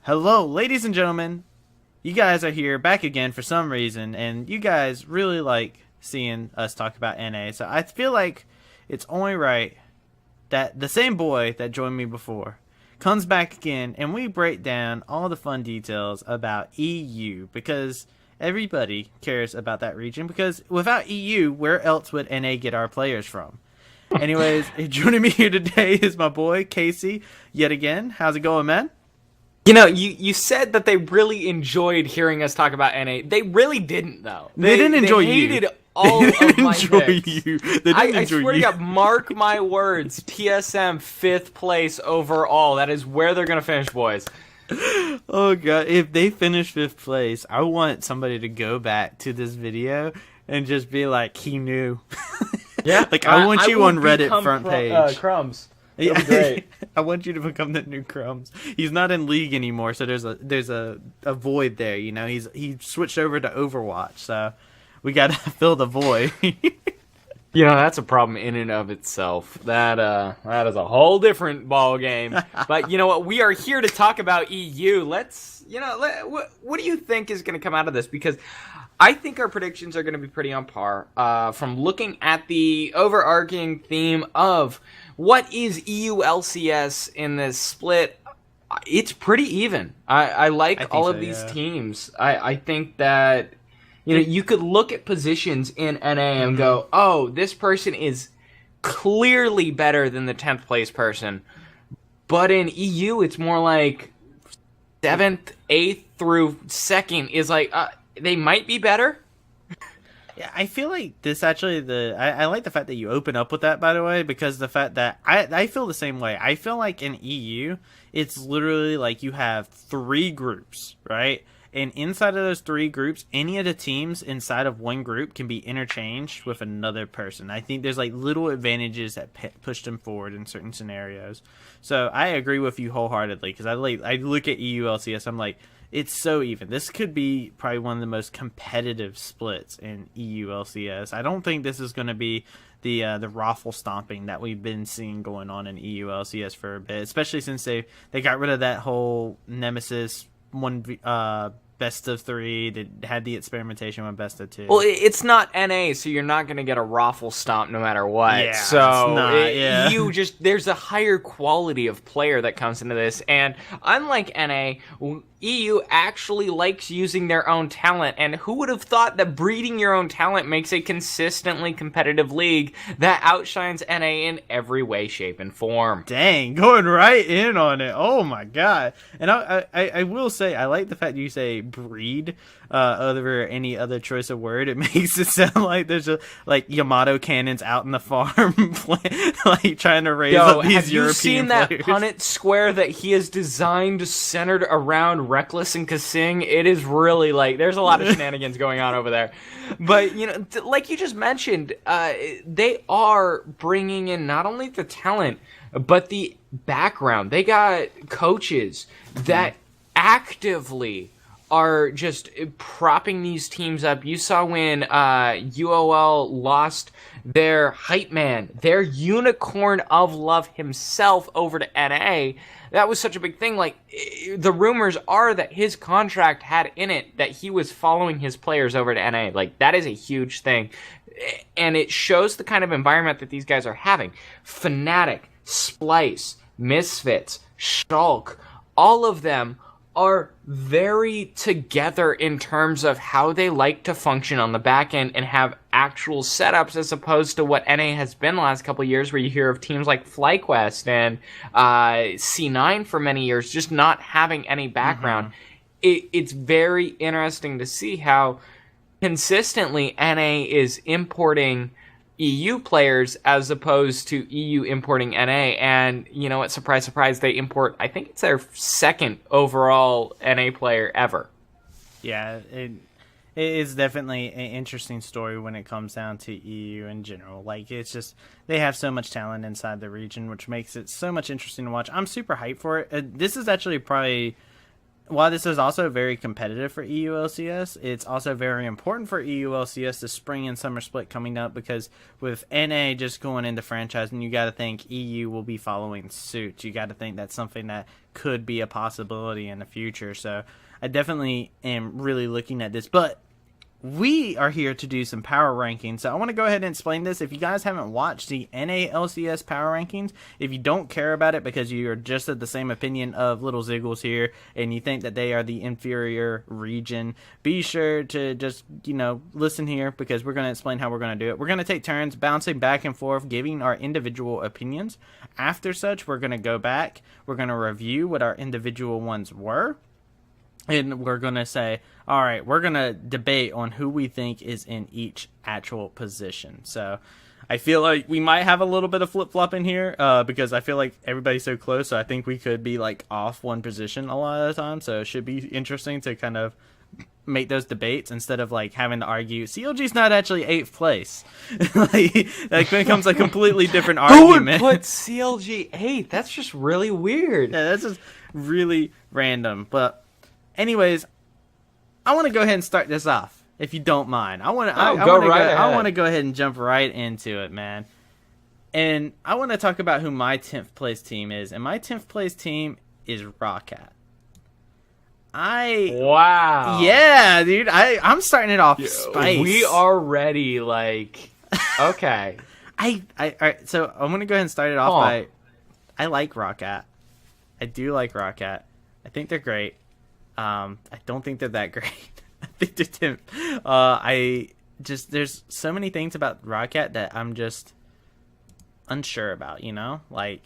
Hello, ladies and gentlemen. You guys are here back again for some reason, and you guys really like seeing us talk about NA. So I feel like it's only right that the same boy that joined me before comes back again, and we break down all the fun details about EU, because everybody cares about that region, because without EU, where else would NA get our players from? Anyways, joining me here today is my boy, Casey, yet again. How's it going, man? You know, you said that they really enjoyed hearing us talk about NA. They really didn't, though. They didn't enjoy they you. hated all they didn't of my enjoy picks. you. They didn't I enjoy swear you. to God, mark my words. TSM 5th place overall. That is where they're going to finish, boys. Oh, God. If they finish 5th place, I want somebody to go back to this video and just be like, he knew. Yeah. Like, I want you on Reddit become front page. Crumbs. Yeah, That'd be great. I want you to become the new Crumbs. He's not in League anymore, so there's a void there. You know, he switched over to Overwatch, so we got to fill the void. You know, that's a problem in and of itself. That is a whole different ball game. But you know what? We are here to talk about EU. Let's, what do you think is going to come out of this? Because I think our predictions are going to be pretty on par. From looking at the overarching theme of what is EU LCS in this split, it's pretty even. I like all of these teams. I think that you could look at positions in NA and go, oh, this person is clearly better than the 10th place person. But in EU, it's more like 7th, 8th through 2nd is like, they might be better. Yeah, I feel like this actually, I like the fact that you open up with that, by the way, because the fact that I feel the same way. I feel like in EU, it's literally like you have 3 groups, right? And inside of those 3 groups, any of the teams inside of one group can be interchanged with another person. I think there's like little advantages that push them forward in certain scenarios. So I agree with you wholeheartedly, because I look at EU LCS, I'm like, it's so even. This could be probably one of the most competitive splits in EU LCS. I don't think this is going to be the raffle stomping that we've been seeing going on in EU LCS for a bit, especially since they got rid of that whole Nemesis best of 3 that had the experimentation with best of 2. Well, it's not NA, so you're not going to get a raffle stomp no matter what. Yeah, so it's not, there's a higher quality of player that comes into this, and unlike NA, EU actually likes using their own talent, and who would have thought that breeding your own talent makes a consistently competitive league that outshines NA in every way, shape, and form? Dang, going right in on it. Oh my God. And I will say, I like the fact you say breed over any other choice of word. It makes it sound like there's like Yamato cannons out in the farm like trying to raise up these European players. Have you seen that Punnett square that he has designed centered around Reckless and Kasing? It is really like there's a lot of shenanigans going on over there. But like you just mentioned, they are bringing in not only the talent but the background. They got coaches that actively are just propping these teams up. You saw when UOL lost their hype man, their unicorn of love himself over to NA. That was such a big thing. Like, the rumors are that his contract had in it that he was following his players over to NA. Like, that is a huge thing. And it shows the kind of environment that these guys are having. Fnatic, Splice, Misfits, Shulk, all of them are very together in terms of how they like to function on the back end and have actual setups, as opposed to what NA has been the last couple of years, where you hear of teams like FlyQuest and C9 for many years just not having any background. It's very interesting to see how consistently NA is importing EU players as opposed to EU importing NA, and you know what, surprise surprise, they import, I think it's their 2nd overall NA player ever. Yeah, it is definitely an interesting story when it comes down to EU in general. Like, it's just, they have so much talent inside the region, which makes it so much interesting to watch. I'm super hyped for it. This is actually probably while this is also very competitive for EULCS, it's also very important for EULCS to spring and summer split coming up, because with NA just going into franchising, you got to think EU will be following suit. You got to think that's something that could be a possibility in the future. So I definitely am really looking at this, but we are here to do some power rankings. So I want to go ahead and explain this. If you guys haven't watched the NA LCS power rankings, if you don't care about it because you are just of the same opinion of Little Ziggles here and you think that they are the inferior region, be sure to just, listen here, because we're going to explain how we're going to do it. We're going to take turns bouncing back and forth, giving our individual opinions. After such, we're going to go back. We're going to review what our individual ones were. And we're going to say, all right, we're going to debate on who we think is in each actual position. So I feel like we might have a little bit of flip-flop in here because I feel like everybody's so close. So I think we could be like off one position a lot of the time. So it should be interesting to kind of make those debates instead of like having to argue CLG's not actually 8th place. Like, that becomes a completely different argument. Who would put CLG 8th? That's just really weird. Yeah, that's just really random. But anyways, I want to go ahead and start this off, if you don't mind. I want to go ahead and jump right into it, man. And I want to talk about who my 10th place team is. And my 10th place team is Roccat. Wow. Yeah, dude. I'm starting it off spice. We already okay. All right, so I'm going to go ahead and start it off by, I like Roccat. I do like Roccat. I think they're great. I don't think they're that great. I think they're there's so many things about Roccat that I'm just unsure about, Like,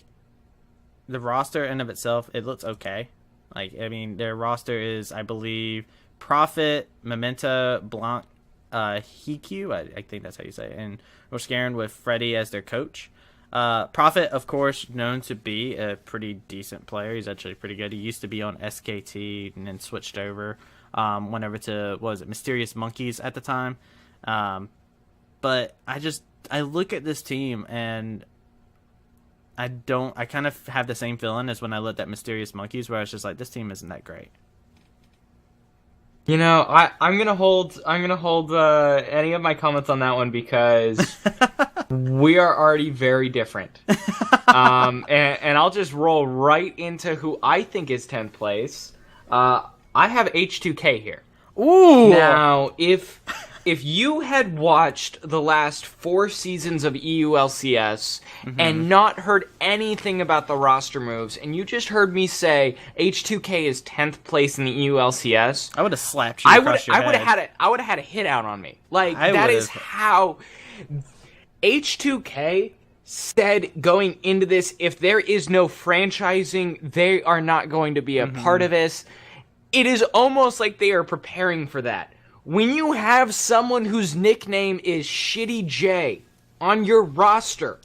the roster in of itself, it looks okay. Like, I mean, their roster is, I believe, Prophet, Memento, Blanc, Hiku, I think that's how you say it, and Roscarin with Freddy as their coach. Prophet, of course, known to be a pretty decent player. He's actually pretty good. He used to be on SKT and then switched over whenever to, Mysterious Monkeys at the time. But I look at this team and I kind of have the same feeling as when I looked at Mysterious Monkeys, where I was just like, this team isn't that great. I'm gonna hold any of my comments on that one because we are already very different. And I'll just roll right into who I think is 10th place. I have H2K here. Ooh. Now, if you had watched the last 4 seasons of EULCS and not heard anything about the roster moves, and you just heard me say H2K is 10th place in the EULCS, I would have slapped you across your head. I would have had a hit out on me. Like, that would've. Is how H2K said going into this, if there is no franchising, they are not going to be a part of this. It is almost like they are preparing for that. When you have someone whose nickname is Shitty J on your roster,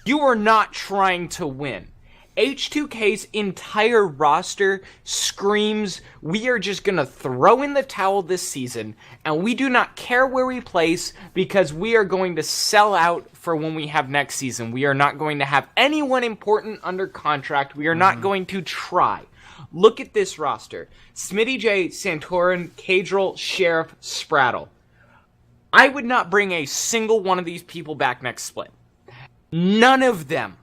you are not trying to win. H2K's entire roster screams, we are just going to throw in the towel this season, and we do not care where we place because we are going to sell out for when we have next season. We are not going to have anyone important under contract. We are not going to try. Look at this roster. Smitty J, Santorin, Cadril, Sheriff, Spraddle. I would not bring a single one of these people back next split. None of them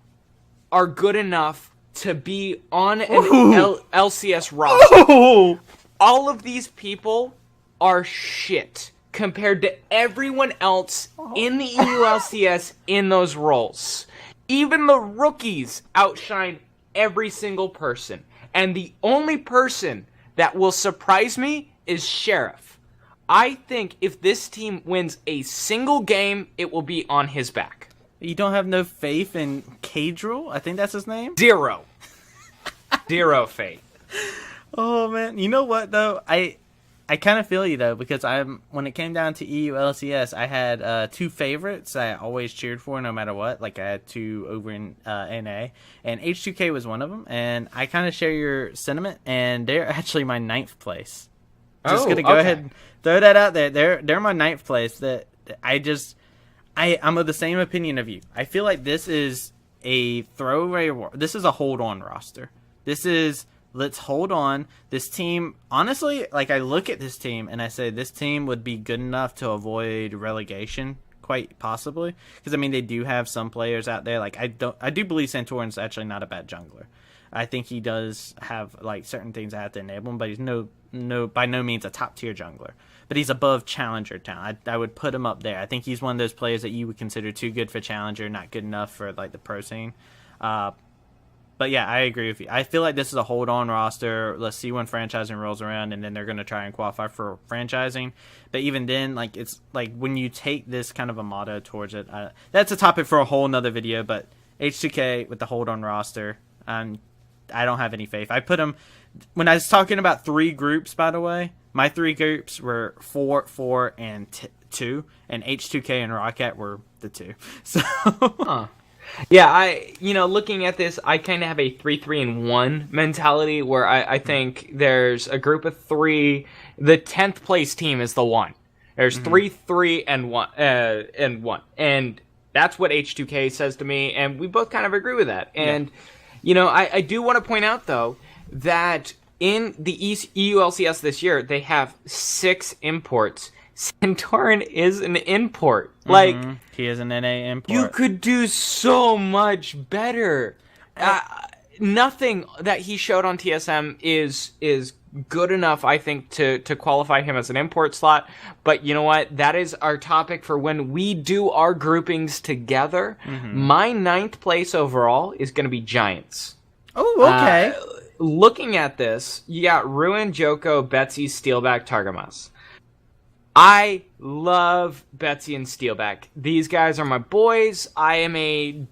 are good enough to be on an LCS roster. Ooh. All of these people are shit compared to everyone else in the EULCS in those roles. Even the rookies outshine every single person. And the only person that will surprise me is Sheriff. I think if this team wins a single game, it will be on his back. You don't have no faith in Cadril? I think that's his name? Zero. Zero faith. Oh, man. You know what, though? I kind of feel you, though, because when it came down to EU LCS, I had 2 favorites I always cheered for no matter what. Like, I had 2 over in NA, and H2K was one of them, and I kind of share your sentiment, and they're actually my 9th place. Just going to go ahead and throw that out there. They're my 9th place. That I'm of the same opinion of you. I feel like this is a throwaway. This is a hold-on roster. This is let's hold on. This team, honestly, like I look at this team and I say this team would be good enough to avoid relegation, quite possibly. Because I mean, they do have some players out there. Like I do believe Santorin's actually not a bad jungler. I think he does have like certain things that have to enable him, but he's by no means a top tier jungler. But he's above challenger talent. I would put him up there. I think he's one of those players that you would consider too good for challenger, not good enough for like the pro scene. But yeah, I agree with you. I feel like this is a hold-on roster. Let's see when franchising rolls around, and then they're going to try and qualify for franchising. But even then, like it's like when you take this kind of a motto towards it, that's a topic for a whole nother video. But H2K with the hold-on roster, I don't have any faith. I put them when I was talking about 3 groups. By the way, my 3 groups were 4, 4, and 2, and H2K and Rocket were the 2. So. Huh. Yeah, looking at this, I kind of have a 3-3-1 mentality where I think there's a group of 3. The 10th place team is the 1. There's 3, 3, and 1, and that's what H2K says to me, and we both kind of agree with that. And I do want to point out though that in the EU LCS this year, they have 6 imports. Santorin is an import. Like he is an NA import. You could do so much better. Nothing that he showed on TSM is good enough, I think, to qualify him as an import slot. But you know what? That is our topic for when we do our groupings together. My 9th place overall is going to be Giants. Oh, okay. Looking at this, you got Ruin, Joko, Betsy, Steelback, Targamas. I love Betsy and Steelback. These guys are my boys. I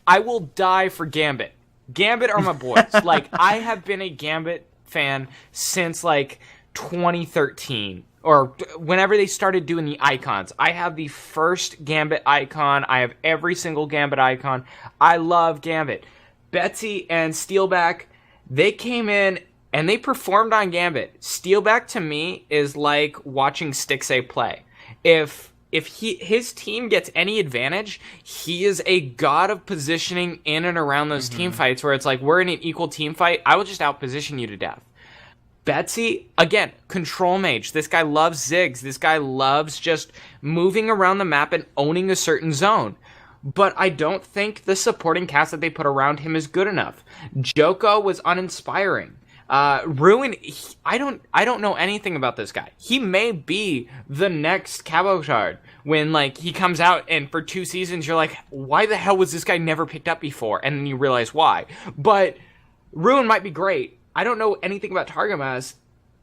will die for Gambit. Gambit are my boys. Like, I have been a Gambit fan since, like, 2013. Or whenever they started doing the icons. I have the first Gambit icon. I have every single Gambit icon. I love Gambit. Betsy and Steelback, they came in and they performed on Gambit. Steelback to me is like watching Stixxay play. If his team gets any advantage, he is a god of positioning in and around those team fights where it's like, we're in an equal team fight, I will just outposition you to death. Betsy, again, control mage. This guy loves zigs. This guy loves just moving around the map and owning a certain zone. But I don't think the supporting cast that they put around him is good enough. Joko was uninspiring. Ruin, I don't know anything about this guy. He may be the next Cabochard when like he comes out and for 2 seasons you're like, why the hell was this guy never picked up before? And then you realize why. But Ruin might be great. I don't know anything about Targamas.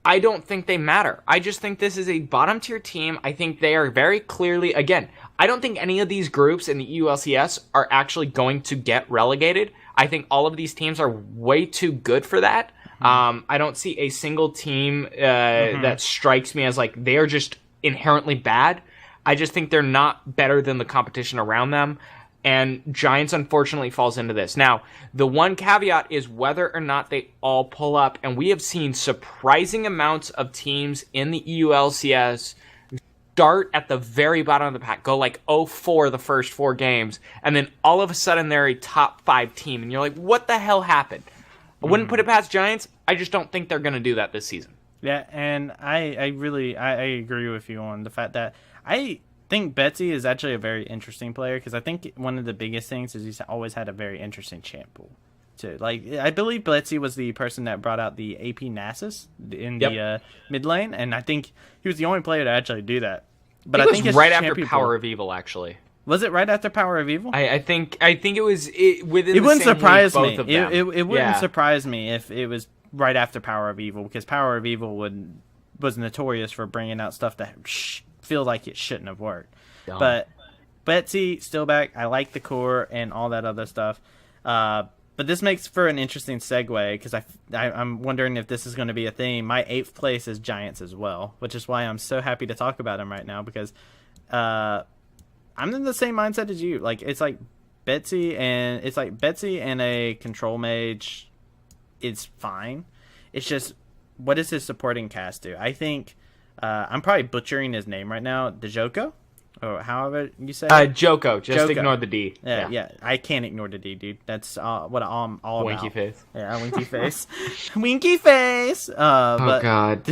I don't think they matter. I just think this is a bottom tier team. I think they are very clearly, again, I don't think any of these groups in the EULCS are actually going to get relegated. I think all of these teams are way too good for that. I don't see a single team that strikes me as like they are just inherently bad. I just think they're not better than the competition around them. And Giants, unfortunately, falls into this. Now, the one caveat is whether or not they all pull up. And we have seen surprising amounts of teams in the EULCS start at the very bottom of the pack, go like 0-4 the first 4 games, and then all of a sudden they're a top 5 team. And you're like, what the hell happened? I wouldn't put it past Giants. I just don't think they're going to do that this season. Yeah, and I really agree with you on the fact that I think Betsy is actually a very interesting player because I think one of the biggest things is he's always had a very interesting champ pool too. Like I believe Betsy was the person that brought out the AP Nasus in the mid lane, and I think he was the only player to actually do that. But I think it was right after Power of Evil, actually. Was it right after Power of Evil? I think it was within. It wouldn't surprise me. It wouldn't surprise me if it was right after Power of Evil, because Power of Evil was notorious for bringing out stuff that feel like it shouldn't have worked. Dumb. But Betsy, Steelback, I like the core and all that other stuff. But this makes for an interesting segue because I'm wondering if this is going to be a theme. My 8th place is Giants as well, which is why I'm so happy to talk about them right now because I'm in the same mindset as you. Like it's like Betsy and a control mage. It's fine. It's just what does his supporting cast do? I think I'm probably butchering his name right now. Dejoko or however you say Joko. Just Joko. ignore the D. Yeah. I can't ignore the D, dude. That's what I'm all Winky about. face. Yeah, winky face. Winky face. But God.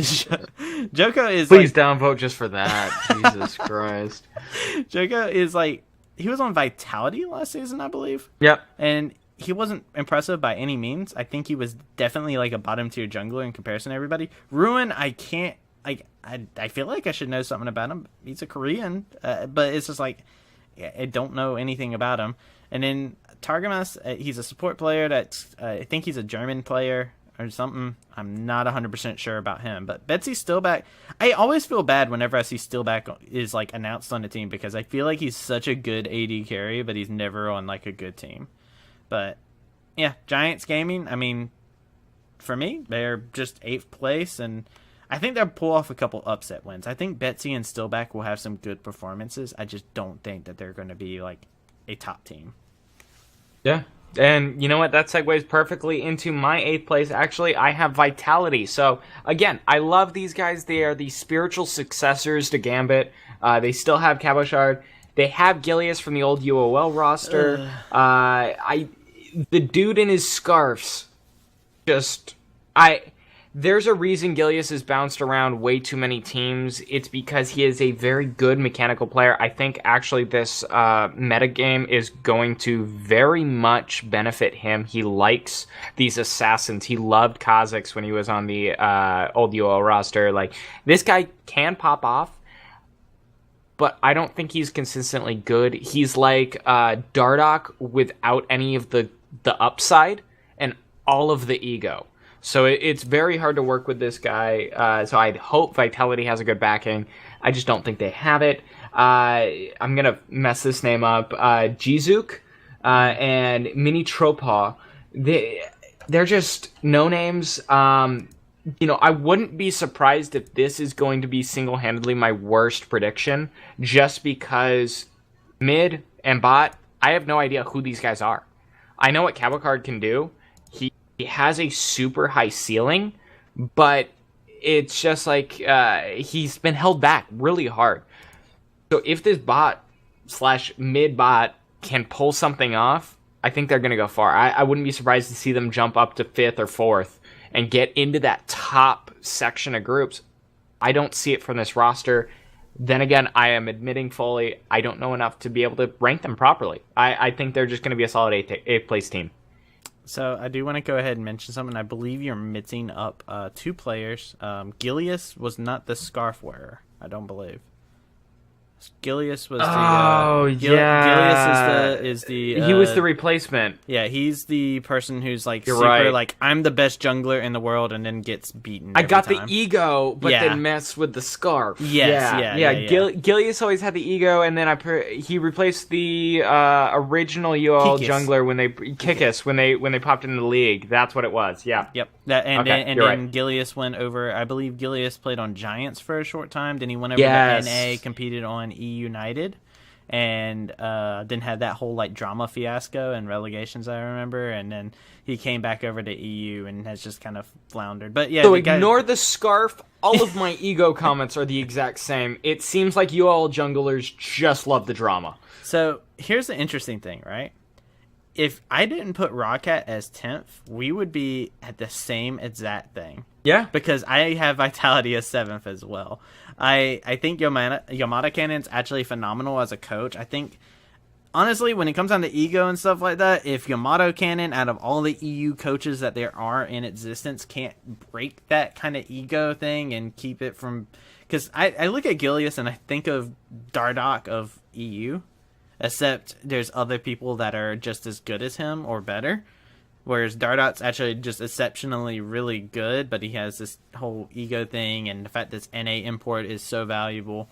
Joko is Please downvote just for that. Jesus Christ. Joko is like, he was on Vitality last season, I believe. Yep. And he wasn't impressive by any means. I think he was definitely like a bottom tier jungler in comparison to everybody. Ruin, I can't, like, I feel like I should know something about him. He's a Korean, but it's just like, I don't know anything about him. And then Targamas, he's a support player that's, I think he's a German player or something. I'm not 100% sure about him. But Betsy Stillback, I always feel bad whenever I see Stillback is like announced on the team because I feel like he's such a good AD carry, but he's never on like a good team. But yeah, Giants Gaming, I mean, for me, they're just 8th place, and I think they'll pull off a couple upset wins. I think Betsy and Stillback will have some good performances. I just don't think that they're going to be like a top team. Yeah. And you know what? That segues perfectly into my 8th place. Actually, I have Vitality. So, again, I love these guys. They are the spiritual successors to Gambit. They still have Cabochard. They have Gilius from the old UOL roster. The dude in his scarves, there's a reason Gilius has bounced around way too many teams. It's because he is a very good mechanical player. I think actually this metagame is going to very much benefit him. He likes these assassins. He loved Kha'Zix when he was on the old UOL roster. Like, this guy can pop off, but I don't think he's consistently good. He's like Dardoch without any of the upside and all of the ego. So it's very hard to work with this guy. So I hope Vitality has a good backing. I just don't think they have it. I'm going to mess this name up. Jizuk and Mini Tropa. They're just no-names. I wouldn't be surprised if this is going to be single-handedly my worst prediction, just because mid and bot, I have no idea who these guys are. I know what Cabochard can do. He has a super high ceiling, but it's just like he's been held back really hard. So if this bot / mid bot can pull something off, I think they're going to go far. I wouldn't be surprised to see them jump up to 5th or 4th and get into that top section of groups. I don't see it from this roster. Then again, I am admitting fully, I don't know enough to be able to rank them properly. I think they're just going to be a solid 8th place team. So I do want to go ahead and mention something. I believe you're mixing up 2 players. Gilius was not the scarf wearer, I don't believe. Gilius was Gilius is the he was the replacement. Yeah, he's the person who's like You're super right. like, I'm the best jungler in the world, and then gets beaten. I got time. the ego, but Yeah. then messed with the scarf. Yes, yeah. Gilius always had the ego, and then he replaced the original UL Kikis. jungler when they Kikis when they popped into the league. That's what it was. Yeah. Yep. Then You're right. Gilius went over. I believe Gilius played on Giants for a short time. Then he went over Yes. to NA, competed on E United, and then had that whole like drama fiasco and relegations, I remember. And then he came back over to EU and has just kind of floundered. But yeah, So ignore the scarf. All of my ego comments are the exact same. It seems like you all junglers just love the drama. So here's the interesting thing, right? If I didn't put Rawcat as 10th, we would be at the same exact thing. Yeah. Because I have Vitality as 7th as well. I think Yamada Cannon's actually phenomenal as a coach. I think, honestly, when it comes down to ego and stuff like that, if Yamato Cannon, out of all the EU coaches that there are in existence, can't break that kind of ego thing and keep it from... Because I look at Gilius and I think of Dardoch of EU, except there's other people that are just as good as him or better. Whereas Dardoch's actually just exceptionally really good, but he has this whole ego thing, and the fact that this NA import is so valuable.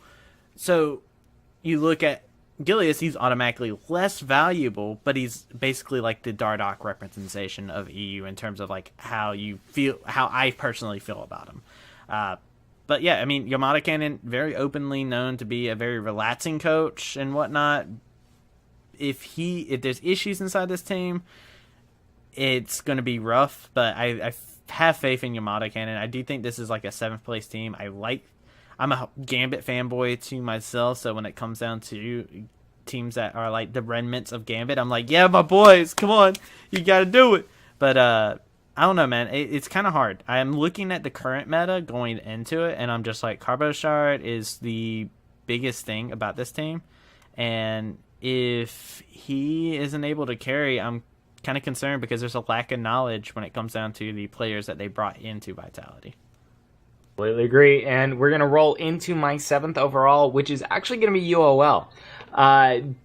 So you look at Gilius, he's automatically less valuable, but he's basically like the Dardoch representation of EU in terms of like how I personally feel about him. But yeah, I mean, Yamada Cannon, very openly known to be a very relaxing coach and whatnot. If there's issues inside this team, it's going to be rough, but I have faith in Yamada Cannon. I do think this is like a 7th place team. I I'm a Gambit fanboy to myself, so when it comes down to teams that are like the remnants of Gambit, I'm like, yeah, my boys, come on, you got to do it. But I don't know, man. It's kind of hard. I'm looking at the current meta going into it, and I'm just like, Carbo Shard is the biggest thing about this team, and if he isn't able to carry, I'm kind of concerned because there's a lack of knowledge when it comes down to the players that they brought into Vitality. Completely agree, and we're going to roll into my 7th overall, which is actually going to be UOL.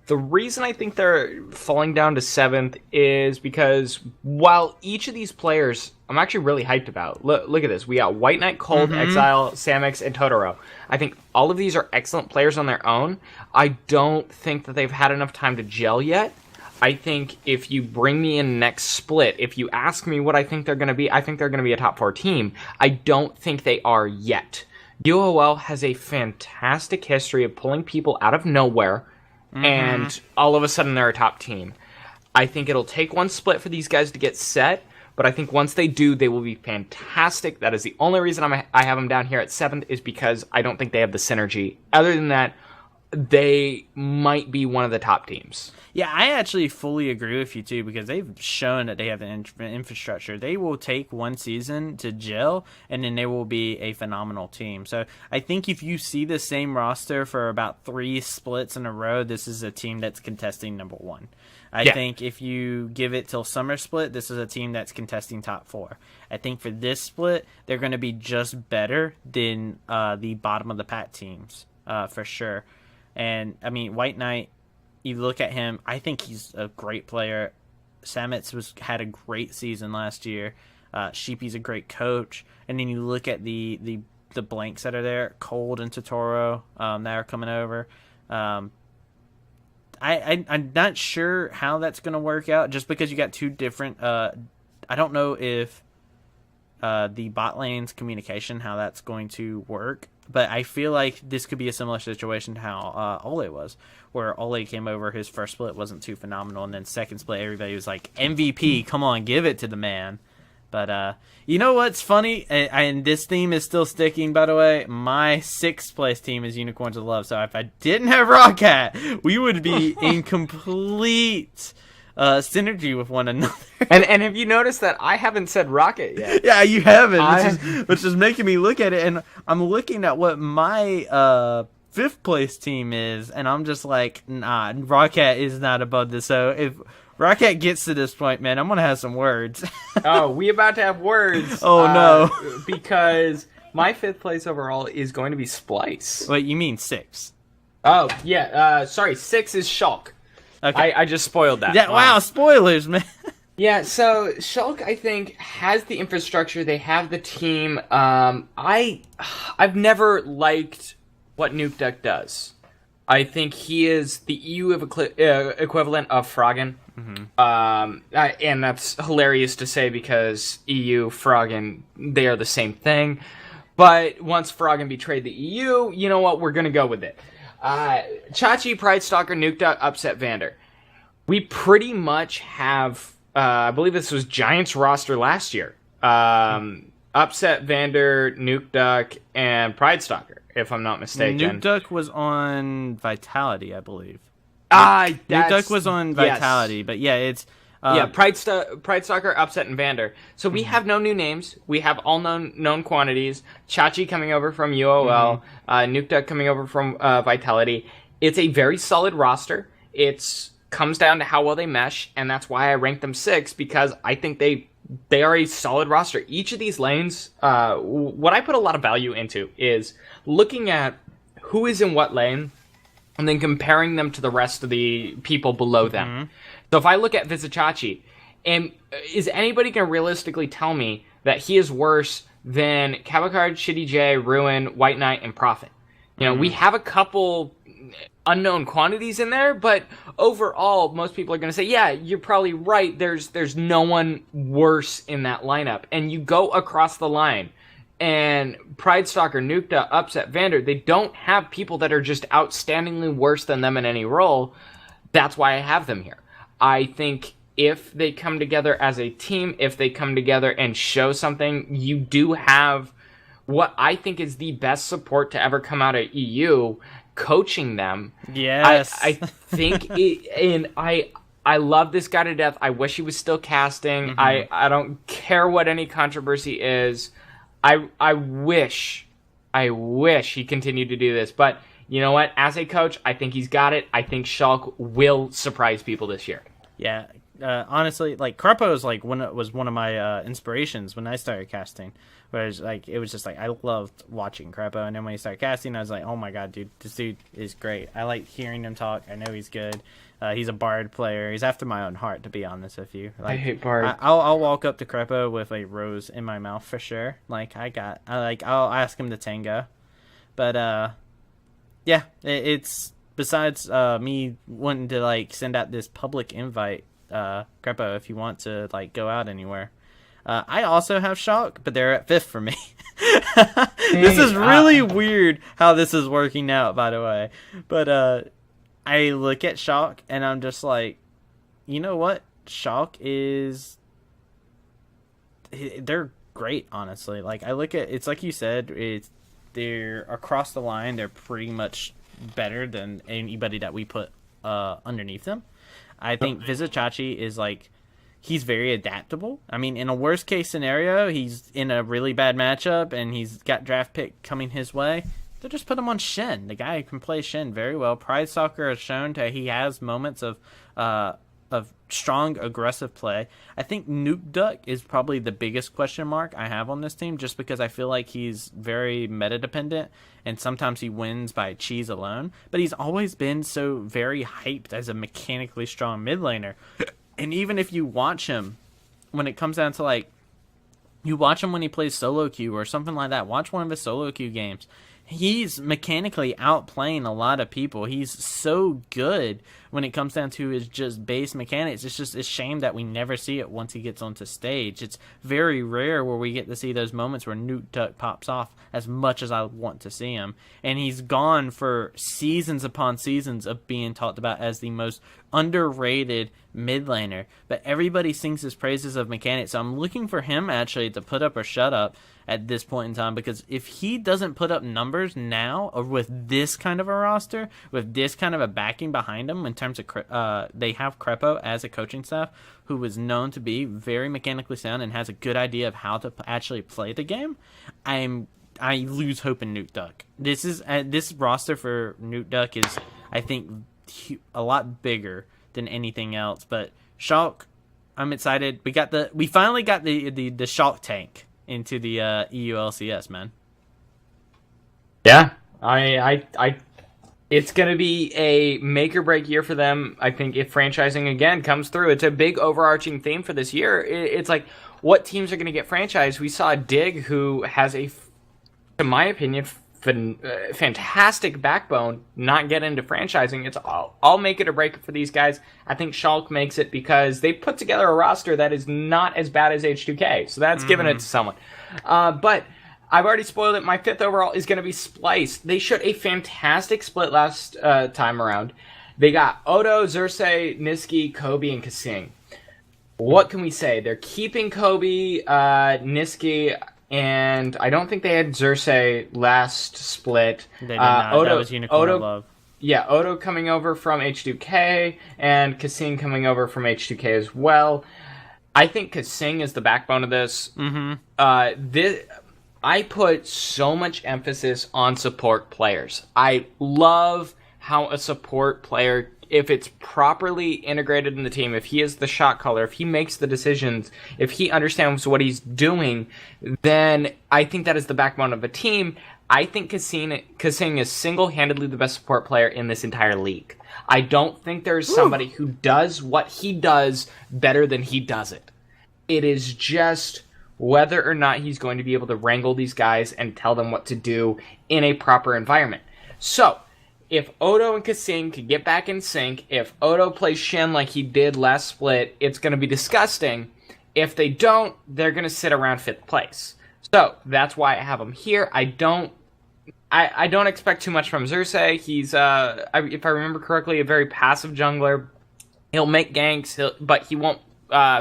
The reason I think they're falling down to 7th is because while each of these players I'm actually really hyped about. Look at this. We got White Knight, Cold, Exile, Samix, and Totoro. I think all of these are excellent players on their own. I don't think that they've had enough time to gel yet. I think if you bring me in next split, if you ask me what I think they're going to be, I think they're going to be a top 4 team. I don't think they are yet. UOL has a fantastic history of pulling people out of nowhere, and all of a sudden they're a top team. I think it'll take one split for these guys to get set, but I think once they do, they will be fantastic. That is the only reason I have them down here at 7th, is because I don't think they have the synergy. Other than that, they might be one of the top teams. Yeah, I actually fully agree with you, too, because they've shown that they have the infrastructure. They will take one season to gel, and then they will be a phenomenal team. So I think if you see the same roster for about 3 splits in a row, this is a team that's contesting number 1. I think if you give it till summer split, this is a team that's contesting top 4. I think for this split, they're going to be just better than the bottom of the pack teams, for sure. And, I mean, White Knight, you look at him, I think he's a great player. Samitz had a great season last year. Sheepy's a great coach. And then you look at the blanks that are there, Cold and Totoro that are coming over. I'm not sure how that's going to work out, just because you got 2 different... I don't know if the bot lane's communication, how that's going to work. But I feel like this could be a similar situation to how Ole was, where Ole came over, his first split wasn't too phenomenal, and then second split, everybody was like, MVP, come on, give it to the man. But you know what's funny? And this theme is still sticking, by the way. My 6th place team is Unicorns of Love, so if I didn't have Rockcat, we would be in complete... synergy with one another. And have you noticed that I haven't said Rocket yet? Yeah, you haven't, which is making me look at it, and I'm looking at what my 5th place team is, and I'm just like, nah, Rocket is not above this. So if Rocket gets to this point, man, I'm gonna have some words. Oh, we about to have words. Oh no, because my 5th place overall is going to be Splice. Wait, you mean 6? Oh yeah, sorry, 6 is Shulk. Okay. I just spoiled that. Yeah, wow, spoilers, man. Yeah, so Shulk, I think, has the infrastructure. They have the team. I've never liked what Nuke Duck does. I think he is the EU equivalent of Froggen. And that's hilarious to say because EU, Froggen, they are the same thing. But once Froggen betrayed the EU, you know what? We're going to go with it. Chachi, Pridestalker, Nuke Duck, Upset Vander. We pretty much have, I believe this was Giants roster last year. Upset Vander, Nuke Duck, and Pridestalker, if I'm not mistaken. Nuke Duck was on Vitality, I believe. Nuke Duck was on Vitality, yes. But yeah, it's... Pridestalker, Upset, and Vander. So we have no new names. We have all known quantities. Chachi coming over from UOL. Nuke Duck coming over from Vitality. It's a very solid roster. It comes down to how well they mesh, and that's why I rank them 6th, because I think they are a solid roster. Each of these lanes, what I put a lot of value into is looking at who is in what lane, and then comparing them to the rest of the people below them. So if I look at Vizicachi, and is anybody going to realistically tell me that he is worse than Cabocard, Shitty J, Ruin, White Knight, and Prophet? You know, we have a couple unknown quantities in there, but overall, most people are going to say, yeah, you're probably right. There's no one worse in that lineup. And you go across the line, and Pridestalker, Nukta, Upset, Vander, they don't have people that are just outstandingly worse than them in any role. That's why I have them here. I think if they come together as a team, if they come together and show something, you do have what I think is the best support to ever come out of EU, coaching them. Yes. I think I love this guy to death. I wish he was still casting. Mm-hmm. I don't care what any controversy is. I wish he continued to do this. But you know what? As a coach, I think he's got it. I think Schalke will surprise people this year. Yeah. Honestly, like Crepo is like was one of my inspirations when I started casting. Whereas like it was just like I loved watching Crepo, and then when he started casting, I was like, oh my god, dude, this dude is great. I like hearing him talk. I know he's good. He's a Bard player. He's after my own heart, to be honest with you. Like, I hate Bard. I'll walk up to Crepo with a rose in my mouth for sure. Like I'll ask him to tango, but yeah, it's besides me wanting to like send out this public invite. Crepo, if you want to like go out anywhere. I also have Schalke, but they're at 5th for me. This is really weird how this is working out, by the way. But I look at Schalke and I'm just like, you know what? Schalke they're great, honestly. Like I look at it's like you said, they're across the line. They're pretty much better than anybody that we put underneath them. I think Vizicachi is like, he's very adaptable. I mean, in a worst case scenario, he's in a really bad matchup and he's got draft pick coming his way. They'll just put him on Shen. The guy who can play Shen very well. Pride Soccer has shown that he has moments of strong, aggressive play. I think Nuke Duck is probably the biggest question mark I have on this team, just because I feel like he's very meta-dependent, and sometimes he wins by cheese alone. But he's always been so very hyped as a mechanically strong mid laner. And even if you watch him, when it comes down to like, you watch him when he plays solo queue or something like that, watch one of his solo queue games. He's mechanically outplaying a lot of people. He's so good when it comes down to his just base mechanics. It's just a shame that we never see it once he gets onto stage. It's very rare where we get to see those moments where Nuke Duck pops off as much as I want to see him. And he's gone for seasons upon seasons of being talked about as the most underrated mid laner. But everybody sings his praises of mechanics. So I'm looking for him actually to put up or shut up at this point in time, because if he doesn't put up numbers now, or with this kind of a roster, with this kind of a backing behind him, in terms of they have Crepo as a coaching staff who is known to be very mechanically sound and has a good idea of how to actually play the game, I lose hope in Nuke Duck. This roster for Nuke Duck is, I think, a lot bigger than anything else. But Schalke, I'm excited. We finally got the Schalke tank into the EU LCS, man. Yeah, I it's going to be a make or break year for them. I think if franchising again comes through, it's a big overarching theme for this year. It's like, what teams are going to get franchised? We saw Dig, who has in my opinion, fantastic backbone, not get into franchising. It's I'll make it or break it for these guys. I think Schalke makes it because they put together a roster that is not as bad as H2K, so that's giving it to someone. But I've already spoiled it. My 5th overall is going to be Spliced. They showed a fantastic split last time around. They got Odo, Xerxes, Niski, Kobe, and Kasing. What can we say? They're keeping Kobe, Niski, and I don't think they had Xerxes last split. They did not. Odo, that was Unicorn Odo, Love. Yeah, Odo coming over from H2K, and Kasing coming over from H2K as well. I think Kasing is the backbone of this. Mm-hmm. I put so much emphasis on support players. I love how a support player, if it's properly integrated in the team, if he is the shot caller, if he makes the decisions, if he understands what he's doing, then I think that is the backbone of a team. I think Kasing is single-handedly the best support player in this entire league. I don't think there's somebody who does what he does better than he does it. It is just whether or not he's going to be able to wrangle these guys and tell them what to do in a proper environment. So, if Odo and Kasing could get back in sync, if Odo plays Shen like he did last split, it's going to be disgusting. If they don't, they're going to sit around 5th place. So, that's why I have him here. I don't expect too much from Xerxes. He's, if I remember correctly, a very passive jungler. He'll make ganks, but he won't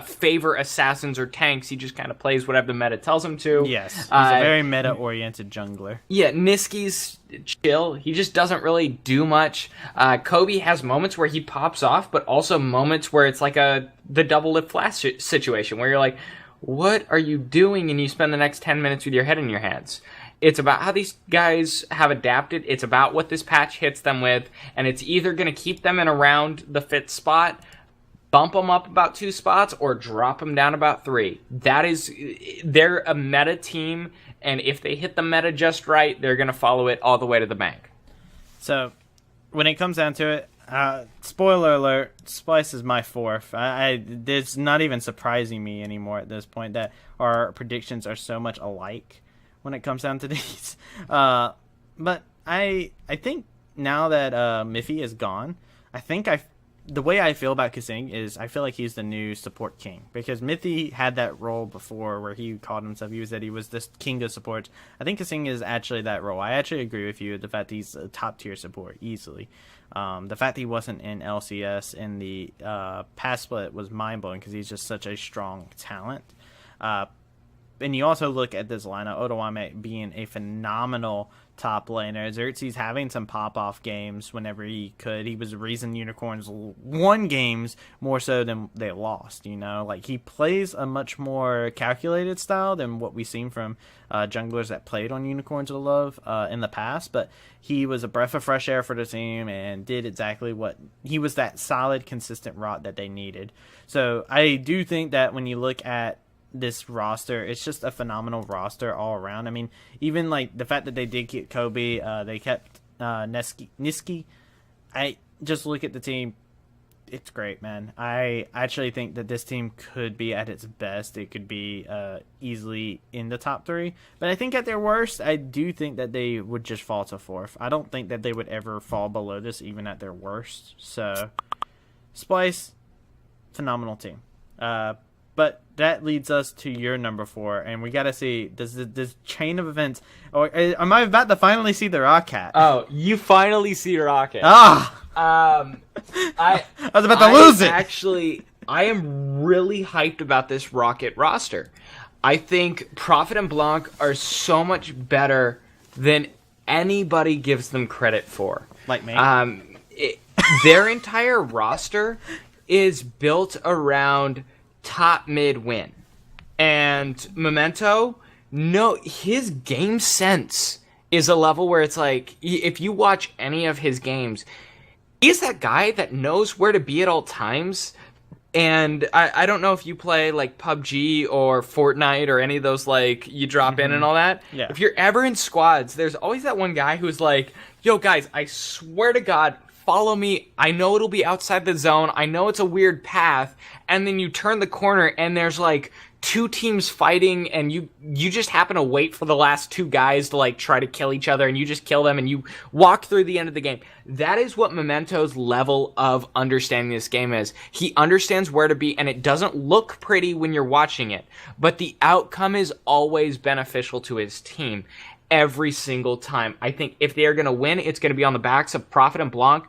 favor assassins or tanks. He just kind of plays whatever the meta tells him to. Yes, he's a very meta-oriented jungler. Yeah, Niski's chill. He just doesn't really do much. Kobe has moments where he pops off, but also moments where it's like the double lip flash situation, where you're like, what are you doing? And you spend the next 10 minutes with your head in your hands. It's about how these guys have adapted. It's about what this patch hits them with, and it's either going to keep them in around the 5th spot, bump them up about 2 spots, or drop them down about 3. They're a meta team, and if they hit the meta just right, they're going to follow it all the way to the bank. So, when it comes down to it, spoiler alert, Splice is my 4th. It's not even surprising me anymore at this point that our predictions are so much alike when it comes down to these. But I think now that Miffy is gone, the way I feel about Kasing is I feel like he's the new support king, because Miffy had that role before where he called himself, he was this king of support. I think Kasing is actually that role. I actually agree with you, the fact that he's a top tier support easily. The fact that he wasn't in LCS in the past split was mind-blowing, because he's just such a strong talent. And you also look at this lineup, Odoame being a phenomenal top laner. Xerxes having some pop-off games whenever he could. He was the reason Unicorns won games more so than they lost, you know? Like, he plays a much more calculated style than what we've seen from junglers that played on Unicorns of Love in the past, but he was a breath of fresh air for the team and did exactly what... He was that solid, consistent rot that they needed. So I do think that when you look at this roster, it's just a phenomenal roster all around. I mean, even like the fact that they did get Kobe, they kept Niski. I just look at the team, it's great, man. I actually think that this team could be at its best. It could be easily in the top 3, but I think at their worst, I do think that they would just fall to 4th. I don't think that they would ever fall below this, even at their worst. So Splice, phenomenal team. But that leads us to your number 4, and we got to see, does this chain of events, or am I about to finally see the Rocket? Oh, you finally see Rocket. Ah! I was about to lose it. Actually, I am really hyped about this Rocket roster. I think Prophet and Blanc are so much better than anybody gives them credit for. Like me? Their entire roster is built around top mid win. And Memento, no, his game sense is a level where it's like, if you watch any of his games, he's that guy that knows where to be at all times. And I don't know if you play like PUBG or Fortnite or any of those, like, you drop in and all that. Yeah. If you're ever in squads, there's always that one guy who's like, yo guys, I swear to God, follow me. I know it'll be outside the zone. I know it's a weird path. And then you turn the corner and there's like 2 teams fighting, and you just happen to wait for the last 2 guys to like try to kill each other, and you just kill them and you walk through the end of the game. That is what Memento's level of understanding this game is. He understands where to be, and it doesn't look pretty when you're watching it, but the outcome is always beneficial to his team. Every single time. I think if they are going to win, it's going to be on the backs of Prophet and Blanc.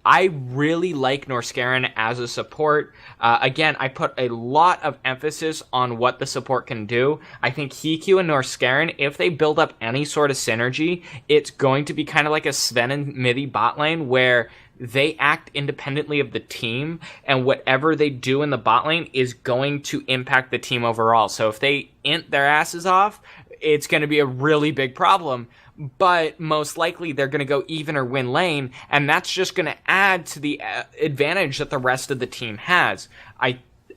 I really like Norskeren as a support. Again, I put a lot of emphasis on what the support can do. I think Hiku and Norskeren, if they build up any sort of synergy, it's going to be kind of like a Sven and Midi bot lane, where they act independently of the team, and whatever they do in the bot lane is going to impact the team overall. So if they int their asses off, it's going to be a really big problem, but most likely they're going to go even or win lane, and that's just going to add to the advantage that the rest of the team has.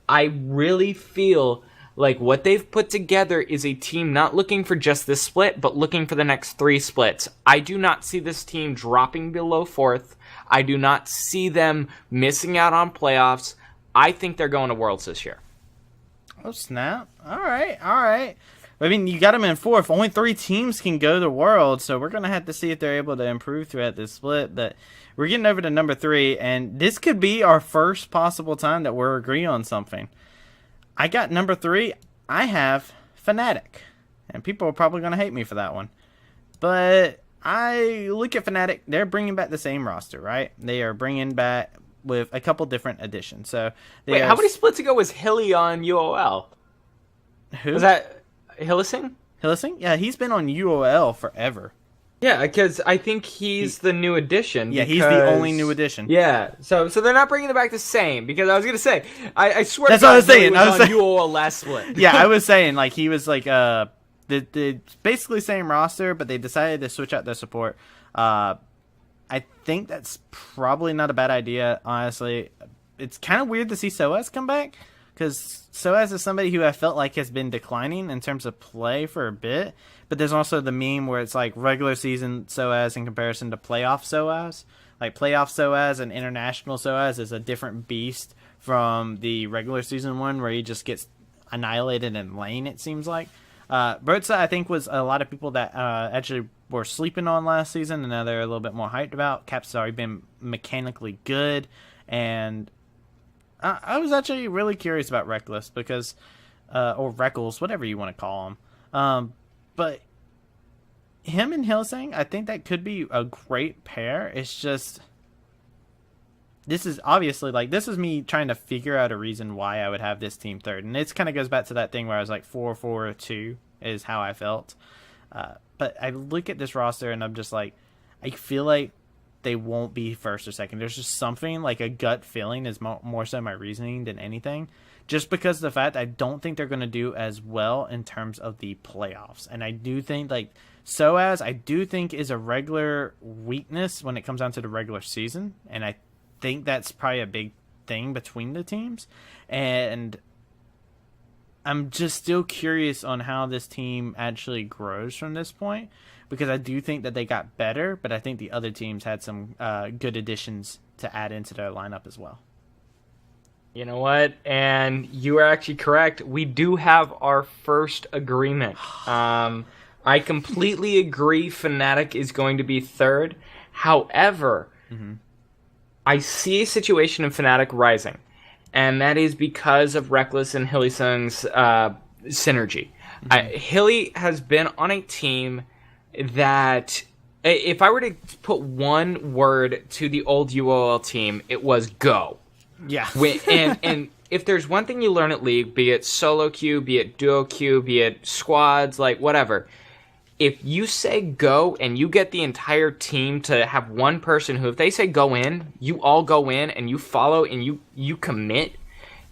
I really feel like what they've put together is a team not looking for just this split, but looking for the next 3 splits. I do not see this team dropping below 4th. I do not see them missing out on playoffs. I think they're going to Worlds this year. Oh, snap. All right. I mean, you got them in 4th. Only 3 teams can go to Worlds, so we're going to have to see if they're able to improve throughout this split. But we're getting over to number 3, and this could be our first possible time that we're agreeing on something. I got number 3. I have Fnatic, and people are probably going to hate me for that one. But I look at Fnatic, they're bringing back the same roster, right? They are bringing back with a couple different additions. So wait, how many splits ago was Hilly on UOL? Who was that? Hillising? Hillising? Yeah, he's been on UOL forever. Yeah, because I think he's the new addition. Yeah, he's the only new addition. Yeah, so they're not bringing it back the same, because I was going to say, I swear that's to God, what I was saying. I was on UOL last split. Yeah, I was saying, like, he was, like, the basically same roster, but they decided to switch out their support. I think that's probably not a bad idea, honestly. It's kind of weird to see Soaz come back, because Soaz is somebody who I felt like has been declining in terms of play for a bit. But there's also the meme where it's like regular season Soaz in comparison to playoff Soaz. Like playoff Soaz and international Soaz is a different beast from the regular season one where he just gets annihilated in lane, it seems like. Bertza, I think, was a lot of people that actually were sleeping on last season, and now they're a little bit more hyped about. Cap's already been mechanically good, and I was actually really curious about Reckless because, or Reckles, whatever you want to call him. But him and Hillsang, I think that could be a great pair. It's just, this is obviously, like, this is me trying to figure out a reason why I would have this team third. And it kind of goes back to that thing where I was like 4-4-2 is how I felt. But I look at this roster and I'm just like, I feel like they won't be first or second. There's just something, like a gut feeling is more so my reasoning than anything. Just because of the fact I don't think they're going to do as well in terms of the playoffs. And I do think, like, Soaz, I do think is a regular weakness when it comes down to the regular season. And I think that's probably a big thing between the teams. And I'm just still curious on how this team actually grows from this point. Because I do think that they got better, but I think the other teams had some good additions to add into their lineup as well. You know what? And you are actually correct. We do have our first agreement. I completely agree Fnatic is going to be third. However, I see a situation in Fnatic rising. And that is because of Reckless and Hillisung's synergy. Hilly has been on a team that, if I were to put one word to the old UOL team, it was go. Yeah. and if there's one thing you learn at League, be it solo queue, be it duo queue, be it squads, like whatever, if you say go and you get the entire team to have one person who, if they say go in, you all go in and you follow and you commit,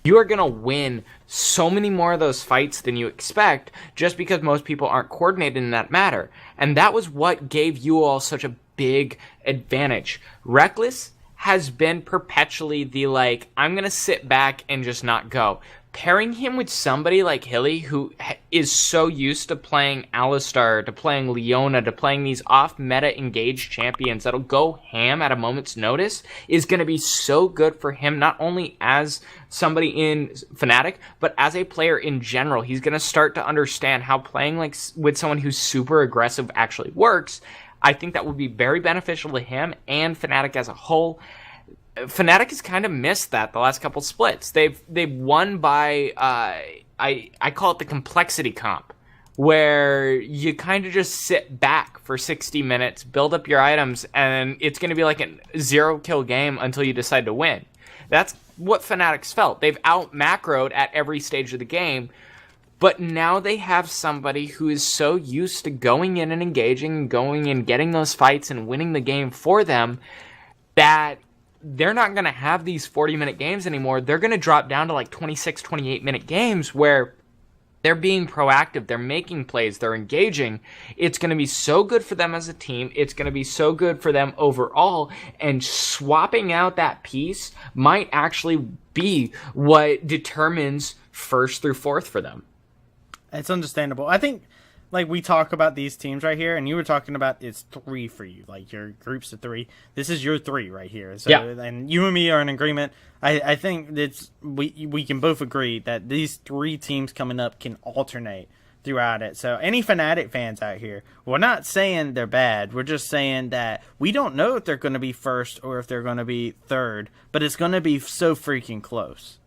you are going to win so many more of those fights than you expect just because most people aren't coordinated in that matter. And that was what gave you all such a big advantage. Reckless has been perpetually the, like, I'm going to sit back and just not go. Pairing him with somebody like Hilly, who is so used to playing Alistar, to playing Leona, to playing these off-meta engaged champions that'll go ham at a moment's notice, is going to be so good for him, not only as somebody in Fnatic, but as a player in general. He's going to start to understand how playing like with someone who's super aggressive actually works. I think that would be very beneficial to him and Fnatic as a whole. Fnatic has kind of missed that the last couple splits. They've won by I call it the complexity comp, where you kind of just sit back for 60 minutes, build up your items, and it's going to be like a 0-kill game until you decide to win. That's what Fnatic's felt. They've out macroed at every stage of the game, but now they have somebody who is so used to going in and engaging, and going and getting those fights and winning the game for them that they're not going to have these 40-minute games anymore. They're going to drop down to like 26, 28-minute games where they're being proactive, they're making plays, they're engaging. It's going to be so good for them as a team. It's going to be so good for them overall. And swapping out that piece might actually be what determines first through fourth for them. It's understandable. I think, like, we talk about these teams right here, and you were talking about it's 3 for you, like your groups of 3. This is your 3 right here. So, yeah. And you and me are in agreement. I think it's we can both agree that these 3 teams coming up can alternate throughout it. So any Fnatic fans out here, we're not saying they're bad. We're just saying that we don't know if they're going to be first or if they're going to be third, but it's going to be so freaking close.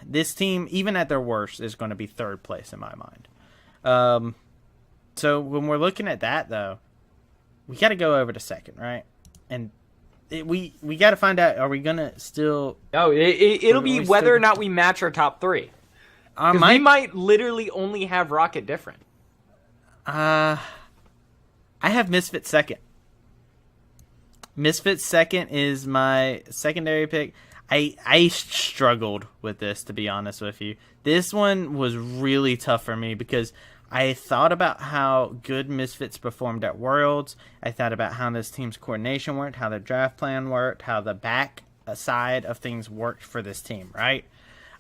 This team, even at their worst, is going to be third place in my mind. So when we're looking at that, though, we got to go over to second, right? And we got to find out. Are we gonna still? Oh, it'll be whether or not we match our top three. We might literally only have Rocket different. I have Misfits second. Misfits second is my secondary pick. I struggled with this, to be honest with you. This one was really tough for me because I thought about how good Misfits performed at Worlds. I thought about how this team's coordination worked, how the draft plan worked, how the back side of things worked for this team, right?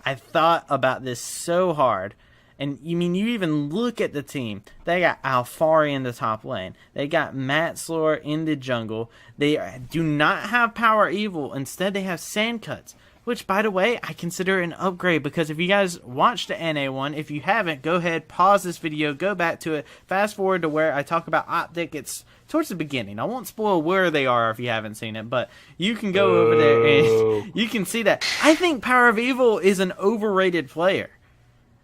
I thought about this so hard. And you even look at the team. They got Alfari in the top lane. They got Matslor in the jungle. They do not have Power Evil. Instead, they have Sandcuts. Which, by the way, I consider an upgrade. Because if you guys watched the NA one, if you haven't, go ahead, pause this video, go back to it. Fast forward to where I talk about Optic. It's towards the beginning. I won't spoil where they are if you haven't seen it. But you can go over there and you can see that. I think Power of Evil is an overrated player.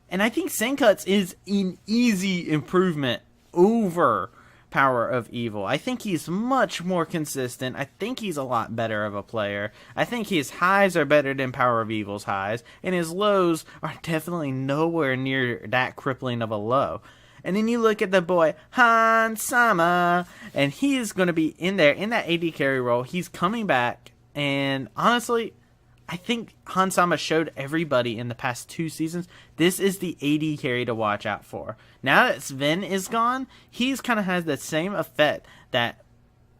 And I think Sandcuts is an easy improvement over Power of Evil. I think he's much more consistent. I think he's a lot better of a player. I think his highs are better than Power of Evil's highs. And his lows are definitely nowhere near that crippling of a low. And then you look at the boy, Han Sama. And he is going to be in there, in that AD carry role. He's coming back. And honestly, I think Hansama showed everybody in the past 2 seasons, this is the AD carry to watch out for. Now that Sven is gone, he's kind of has the same effect that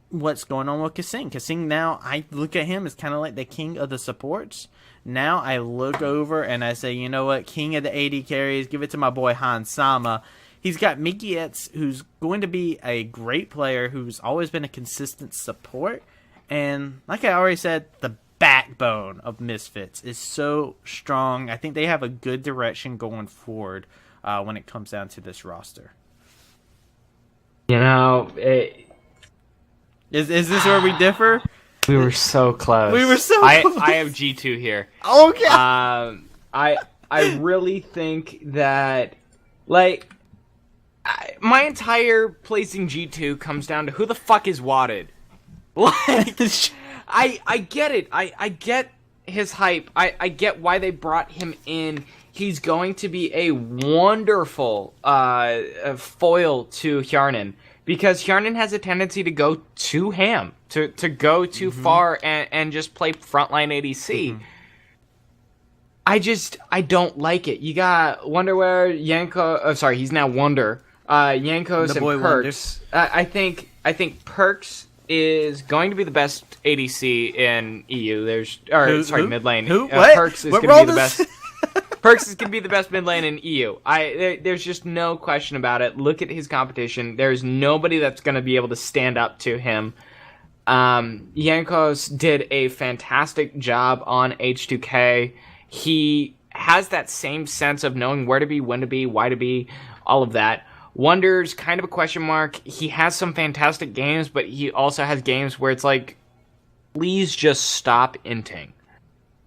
what's going on with Kasing. Kasing now, I look at him as kind of like the king of the supports. Now I look over and I say, you know what, king of the AD carries, give it to my boy Hansama. He's got Mickey Etz, who's going to be a great player, who's always been a consistent support. And like I already said, the backbone of Misfits is so strong. I think they have a good direction going forward when it comes down to this roster. You know, is this where we differ? We were so close. We were so close. I have G2 here. Okay. I really think that, like, my entire placing G2 comes down to who the fuck is Wadded. Like, I get it. I get his hype. I get why they brought him in. He's going to be a wonderful foil to Hjarnan, because Hjarnan has a tendency to go too ham, to go too far and just play frontline ADC. I don't like it. You got Wonderwear, Yanko. Sorry, he's now Wonder. Yankos and Perks. I think Perks is going to be the best ADC in EU. Mid lane. Who? What? Perks is going to be the best. Perks is going to be the best mid lane in EU. There's just no question about it. Look at his competition. There's nobody that's going to be able to stand up to him. Yankos did a fantastic job on H2K. He has that same sense of knowing where to be, when to be, why to be, all of that. Wonder's kind of a question mark. He has some fantastic games, but he also has games where it's like, please just stop inting.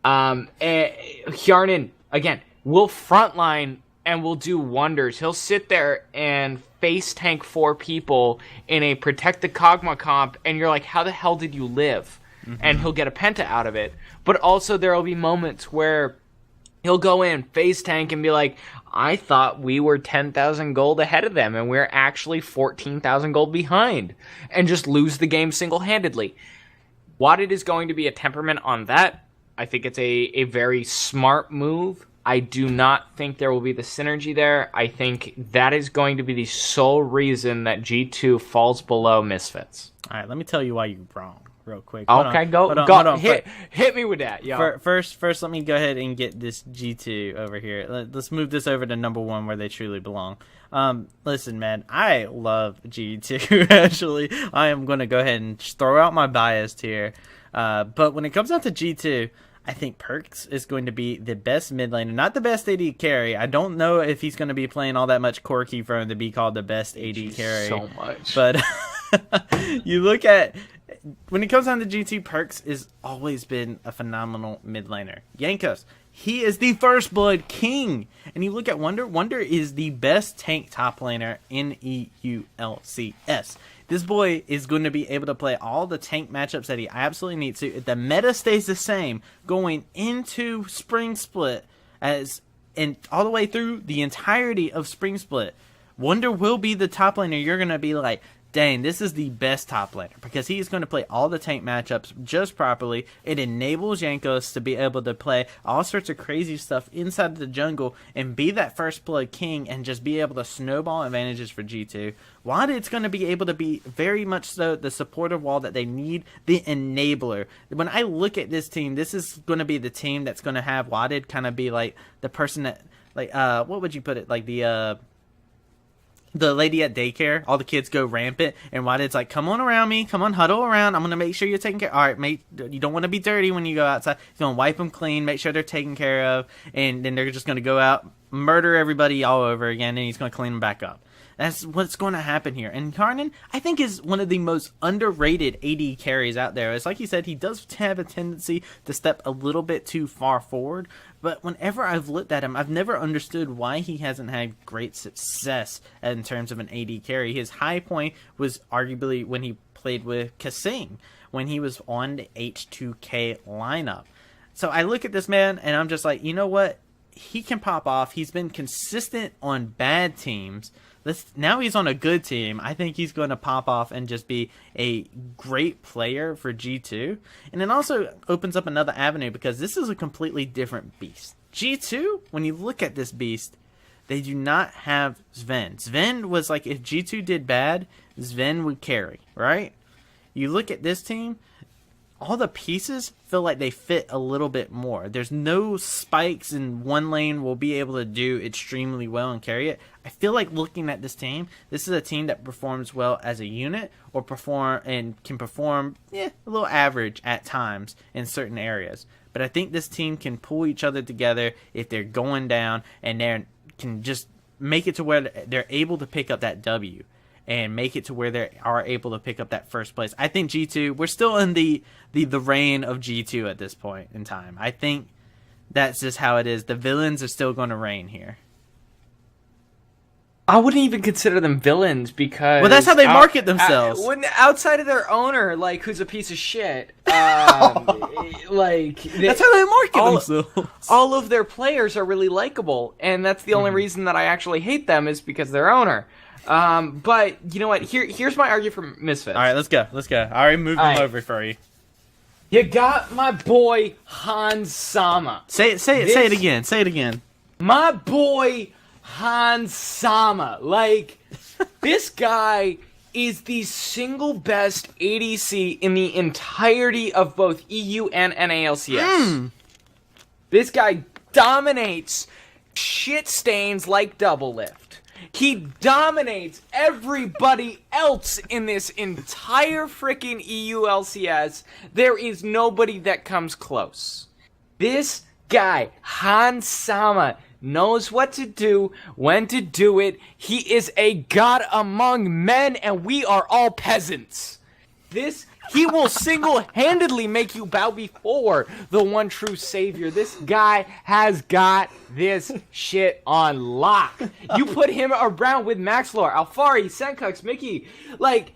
Hjarnan, again, will frontline and will do wonders. He'll sit there and face tank 4 people in a Protect the Kog'Maw comp, and you're like, how the hell did you live? And he'll get a penta out of it. But also there will be moments where he'll go in, face tank, and be like, I thought we were 10,000 gold ahead of them, and we're actually 14,000 gold behind, and just lose the game single-handedly. What it is going to be a temperament on that, I think it's a very smart move. I do not think there will be the synergy there. I think that is going to be the sole reason that G2 falls below Misfits. All right, let me tell you why you're wrong. Real quick. Okay, hold on. Hit me with that, yo. First, let me go ahead and get this G2 over here. Let's move this over to number 1 where they truly belong. Listen, man, I love G2, actually. I am going to go ahead and throw out my bias here. But when it comes down to G2, I think Perks is going to be the best mid laner, not the best AD carry. I don't know if he's going to be playing all that much Corki for him to be called the best AD carry. So much. But you look at, when it comes down to G2, Perks has always been a phenomenal mid laner. Yankos, he is the first blood king. And you look at Wonder is the best tank top laner in EU LCS. This boy is going to be able to play all the tank matchups that he absolutely needs to. If the meta stays the same going into Spring Split and all the way through the entirety of Spring Split, Wonder will be the top laner. You're going to be like, dang, this is the best top laner because he's going to play all the tank matchups just properly. It enables Jankos to be able to play all sorts of crazy stuff inside of the jungle and be that first blood king and just be able to snowball advantages for G2. Wadid's going to be able to be very much so the supportive wall that they need, the enabler. When I look at this team, this is going to be the team that's going to have Wadid kind of be like the person that, like, what would you put it? Like the lady at daycare, all the kids go rampant, and Wadid's like, come on around me, come on, huddle around, I'm going to make sure you're taken care of. All right, mate, you don't want to be dirty when you go outside. He's going to wipe them clean, make sure they're taken care of, and then they're just going to go out, murder everybody all over again, and he's going to clean them back up. That's what's going to happen here. And Karnan, I think, is one of the most underrated AD carries out there. It's like you said, he does have a tendency to step a little bit too far forward. But whenever I've looked at him, I've never understood why he hasn't had great success in terms of an AD carry. His high point was arguably when he played with Kasing, when he was on the H2K lineup. So I look at this man, and I'm just like, you know what? He can pop off. He's been consistent on bad teams. Now he's on a good team. I think he's going to pop off and just be a great player for G2. And it also opens up another avenue because this is a completely different beast. G2, when you look at this beast, they do not have Sven. Sven was like, if G2 did bad, Sven would carry, right? You look at this team, all the pieces feel like they fit a little bit more. There's no spikes in one lane will be able to do extremely well and carry it. I feel like looking at this team, this is a team that performs well as a unit or can perform a little average at times in certain areas. But I think this team can pull each other together if they're going down and they can just make it to where they're able to pick up that W. And make it to where they are able to pick up that first place. I think G2, we're still in the reign of G2 at this point in time. I think that's just how it is. The villains are still going to reign here. I wouldn't even consider them villains because... Well, that's how they market themselves. Outside of their owner, like, who's a piece of shit, like... That's how they market themselves. All of their players are really likable, and that's the only reason that I actually hate them is because their owner. But you know what? Here's my argument for Misfits. All right, let's go. I already moved him over for you. You got my boy Hans Sama. Say it again. My boy Hans Sama. Like, this guy is the single best ADC in the entirety of both EU and NALCS. This guy dominates shit stains like Double Lift. He dominates everybody else in this entire freaking EU LCS. There is nobody that comes close. This guy, Hans Sama, knows what to do, when to do it. He is a god among men, and we are all peasants. He will single-handedly make you bow before the one true savior. This guy has got this shit on lock. You put him around with Maxlore, Alfari, Senkux, Mickey. Like,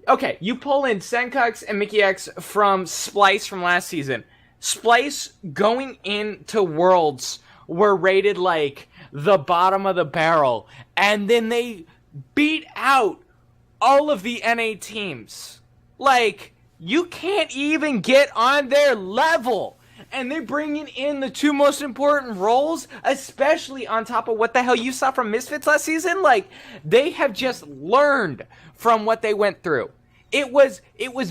okay, you pull in Senkux and Mickey X from Splice from last season. Splice going into Worlds were rated like the bottom of the barrel. And then they beat out all of the NA teams. Like... You can't even get on their level. And they're bringing in the two most important roles, especially on top of what the hell you saw from Misfits last season. Like, they have just learned from what they went through. It was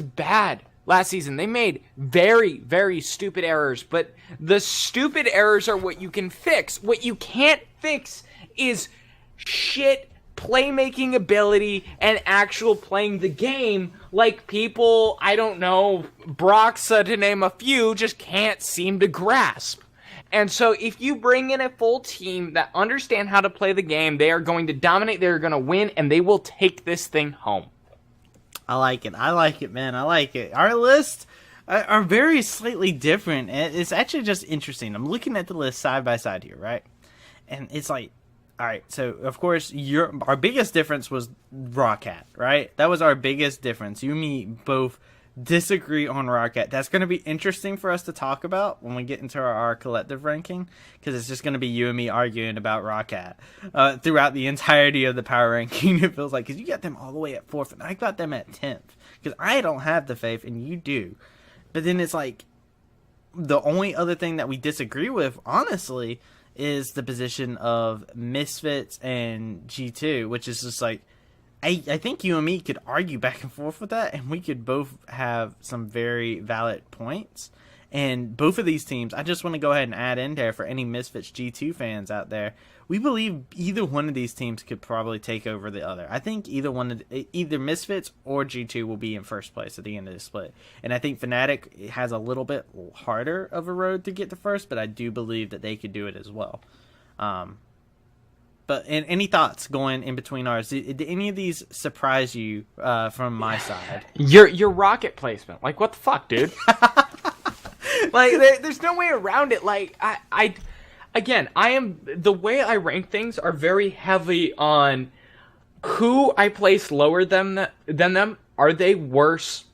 bad last season. They made very, very stupid errors, but the stupid errors are what you can fix. What you can't fix is shit playmaking ability and actual playing the game like people, I don't know, Broxa to name a few, just can't seem to grasp. And so if you bring in a full team that understand how to play the game, they are going to dominate, they're going to win, and they will take this thing home. I like it, man. I like it. Our lists are very slightly different. It's actually just interesting. I'm looking at the list side by side here, right? And it's like, All right, so of course our biggest difference was Roccat, right? That was our biggest difference. You and me both disagree on Roccat. That's going to be interesting for us to talk about when we get into our collective ranking, because it's just going to be you and me arguing about Roccat throughout the entirety of the power ranking. It feels like, because you got them all the way at 4th, and I got them at 10th, because I don't have the faith, and you do. But then it's like, the only other thing that we disagree with, honestly, is the position of Misfits and G2, which is just like, I think you and me could argue back and forth with that, and we could both have some very valid points. And both of these teams, I just want to go ahead and add in there for any Misfits G2 fans out there, we believe either one of these teams could probably take over the other. I think either Misfits or G2 will be in first place at the end of the split. And I think Fnatic has a little bit harder of a road to get to first, but I do believe that they could do it as well. But any thoughts going in between ours? Did any of these surprise you from my side? Your rocket placement, like, what the fuck, dude? Like, there's no way around it. Like, the way I rank things are very heavy on who I place lower than them. Are they worse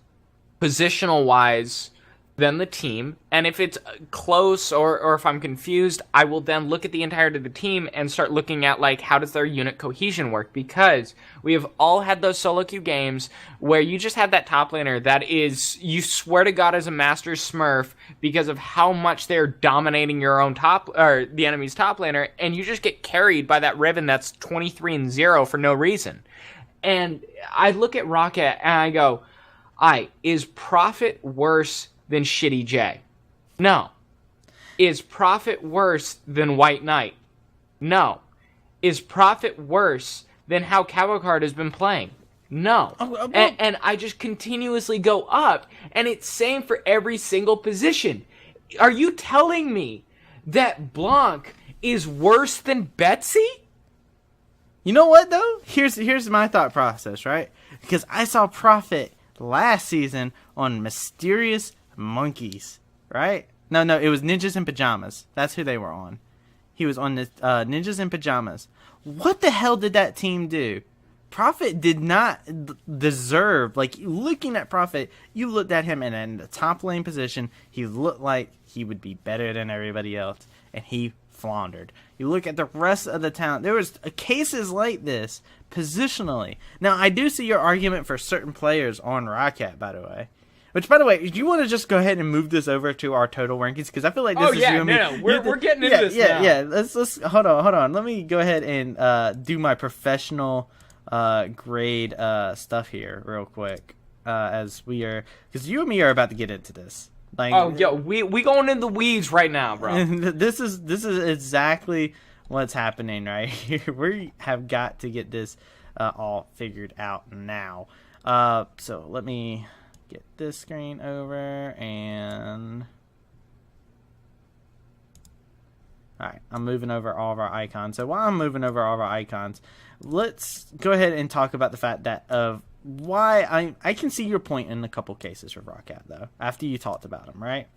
positional wise than the team? And if it's close or if I'm confused, I will then look at the entirety of the team and start looking at, like, how does their unit cohesion work? Because we have all had those solo queue games where you just have that top laner that is, you swear to God, is a master smurf because of how much they're dominating your own top, or the enemy's top laner, and you just get carried by that Riven that's 23-0 for no reason. And I look at Rocket and I go, is Prophet worse than Shitty J? No. Is Prophet worse than White Knight? No. Is Prophet worse than how Cavalcard has been playing? No. And I just continuously go up, and it's same for every single position. Are you telling me that Blanc is worse than Betsy? You know what, though? Here's my thought process, right? Because I saw Prophet last season on Mysterious Monkeys, right? No, it was Ninjas in Pajamas. That's who they were on. He was on the Ninjas in Pajamas. What the hell did that team do? Prophet did not deserve, like, looking at Prophet, you looked at him and in the top lane position, he looked like he would be better than everybody else, and he floundered. You look at the rest of the talent, there was cases like this positionally. Now, I do see your argument for certain players on Roccat, by the way. Which, by the way, do you want to just go ahead and move this over to our total rankings? Because I feel like this is you and me. No, we're getting into this now. Yeah, let's hold on. Let me go ahead and do my professional grade stuff here real quick, as we are, because you and me are about to get into this. Like, we going in the weeds right now, bro. This is exactly what's happening right here. We have got to get this all figured out now. So let me get this screen over, and alright, I'm moving over all of our icons. So while I'm moving over all of our icons, let's go ahead and talk about the fact that of why I can see your point in a couple cases for Roccat, though, after you talked about them, right?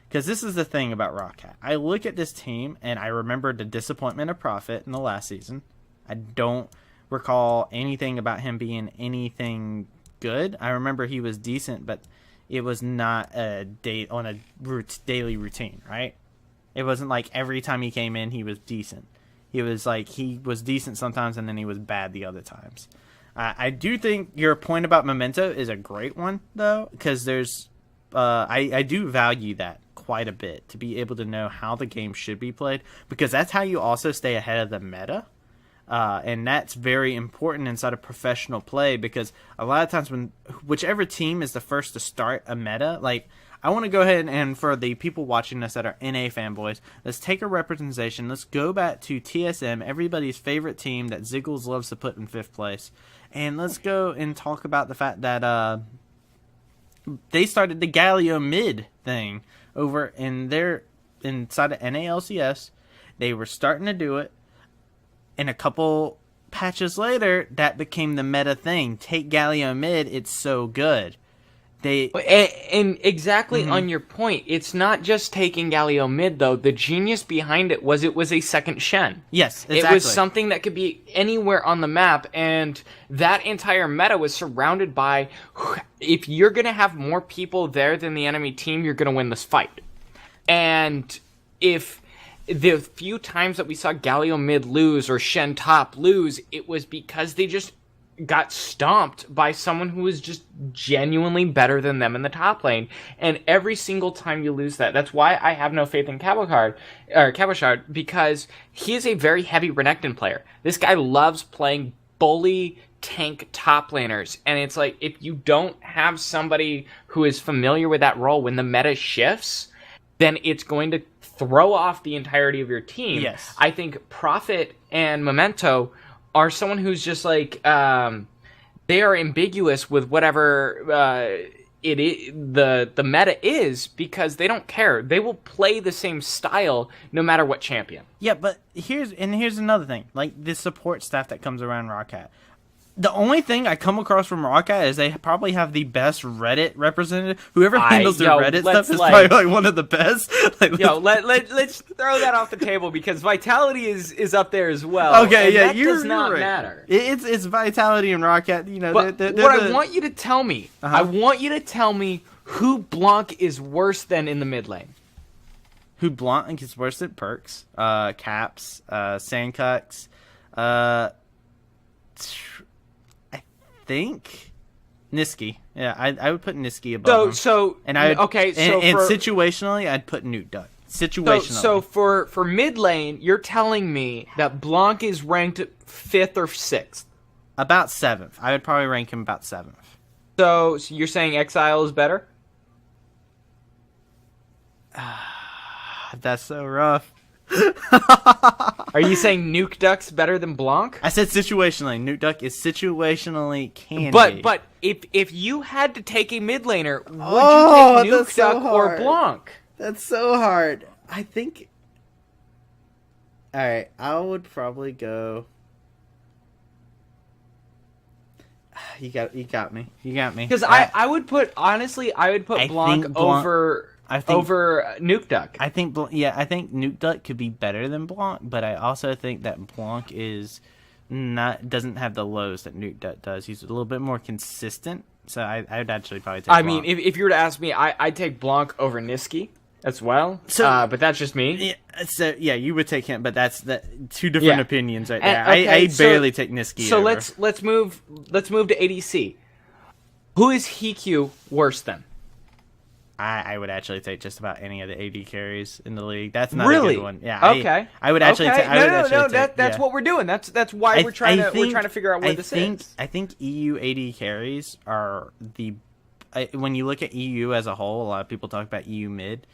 Because this is the thing about Roccat. I look at this team, and I remember the disappointment of Prophet in the last season. I don't recall anything about him being anything good. I remember he was decent, but it was not a daily routine, right? It wasn't like every time he came in he was decent. He was decent sometimes, and then he was bad the other times. I do think your point about Memento is a great one, though, because there's I do value that quite a bit, to be able to know how the game should be played, because that's how you also stay ahead of the meta. And that's very important inside of professional play, because a lot of times when whichever team is the first to start a meta, like, I want to go ahead and for the people watching us that are NA fanboys, let's take a representation. Let's go back to TSM, everybody's favorite team that Ziggles loves to put in 5th place. And let's go and talk about the fact that they started the Galio mid thing over in inside of NA LCS. They were starting to do it. And a couple patches later, that became the meta thing. Take Galio mid, it's so good. And exactly on your point, it's not just taking Galio mid, though. The genius behind it was a second Shen. Yes, exactly. It was something that could be anywhere on the map, and that entire meta was surrounded by, if you're going to have more people there than the enemy team, you're going to win this fight. And if the few times that we saw Galio mid lose or Shen top lose, it was because they just got stomped by someone who was just genuinely better than them in the top lane. And every single time you lose that, that's why I have no faith in Cabochard, because he is a very heavy Renekton player. This guy loves playing bully tank top laners, and it's like, if you don't have somebody who is familiar with that role when the meta shifts, then it's going to throw off the entirety of your team. Yes. I think Prophet and Memento are someone who's just like, they are ambiguous with whatever the meta is, because they don't care. They will play the same style no matter what champion. Yeah, but here's another thing. Like, the support staff that comes around Roccat. The only thing I come across from Roccat is they probably have the best Reddit representative. Whoever handles their Reddit stuff is probably like one of the best. Let's throw that off the table, because Vitality is up there as well. Okay, yeah, that does not right. matter. It's Vitality and Roccat. You know, but I want you to tell me, I want you to tell me who Blanc is worse than in the mid lane. Who Blanc is worse than Perks, Caps, Sandcucks, think Niski. Yeah, I would put Niski above him. Situationally, I'd put Nuke Duck. Situationally. So for mid lane, you're telling me that Blanc is ranked 5th or 6th? About 7th. I would probably rank him about 7th. So you're saying Exile is better? That's so rough. Are you saying Nuke Duck's better than Blanc? I said situationally. Nuke Duck is situationally be. But if you had to take a mid laner, would you take Nuke Duck or Blanc? That's so hard. I think. All right, I would probably go. You got me. Because I would put Blanc over. Over Nuke Duck. I think Nuke Duck could be better than Blanc, but I also think that Blanc doesn't have the lows that Nuke Duck does. He's a little bit more consistent, so I'd actually probably take Blanc. I mean, if you were to ask me, I'd take Blanc over Niski as well. So, but that's just me. Yeah, you would take him, but that's two different opinions right there. I barely take Niski. So let's move to ADC. Who is Hiku worse than? I would actually take just about any of the AD carries in the league. That's not really a good one. Yeah. Okay. I would actually. No. That's what we're doing. That's why we're trying to figure out where this is. I think EU AD carries are when you look at EU as a whole, a lot of people talk about EU mid.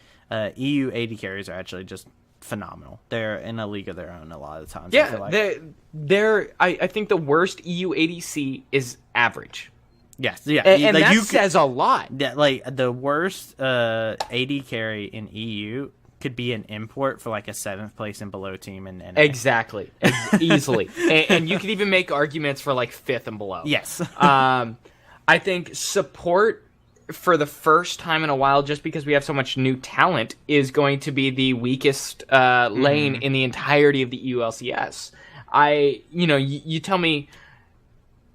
EU AD carries are actually just phenomenal. They're in a league of their own a lot of the times. Yeah. I feel like. I think the worst EU ADC is average. Yes, yeah, and that says a lot. Yeah, like the worst AD carry in EU could be an import for like a 7th place and below team in NA. Exactly, easily, and you could even make arguments for like 5th and below. Yes, I think support for the first time in a while, just because we have so much new talent, is going to be the weakest lane in the entirety of the EU LCS. You tell me.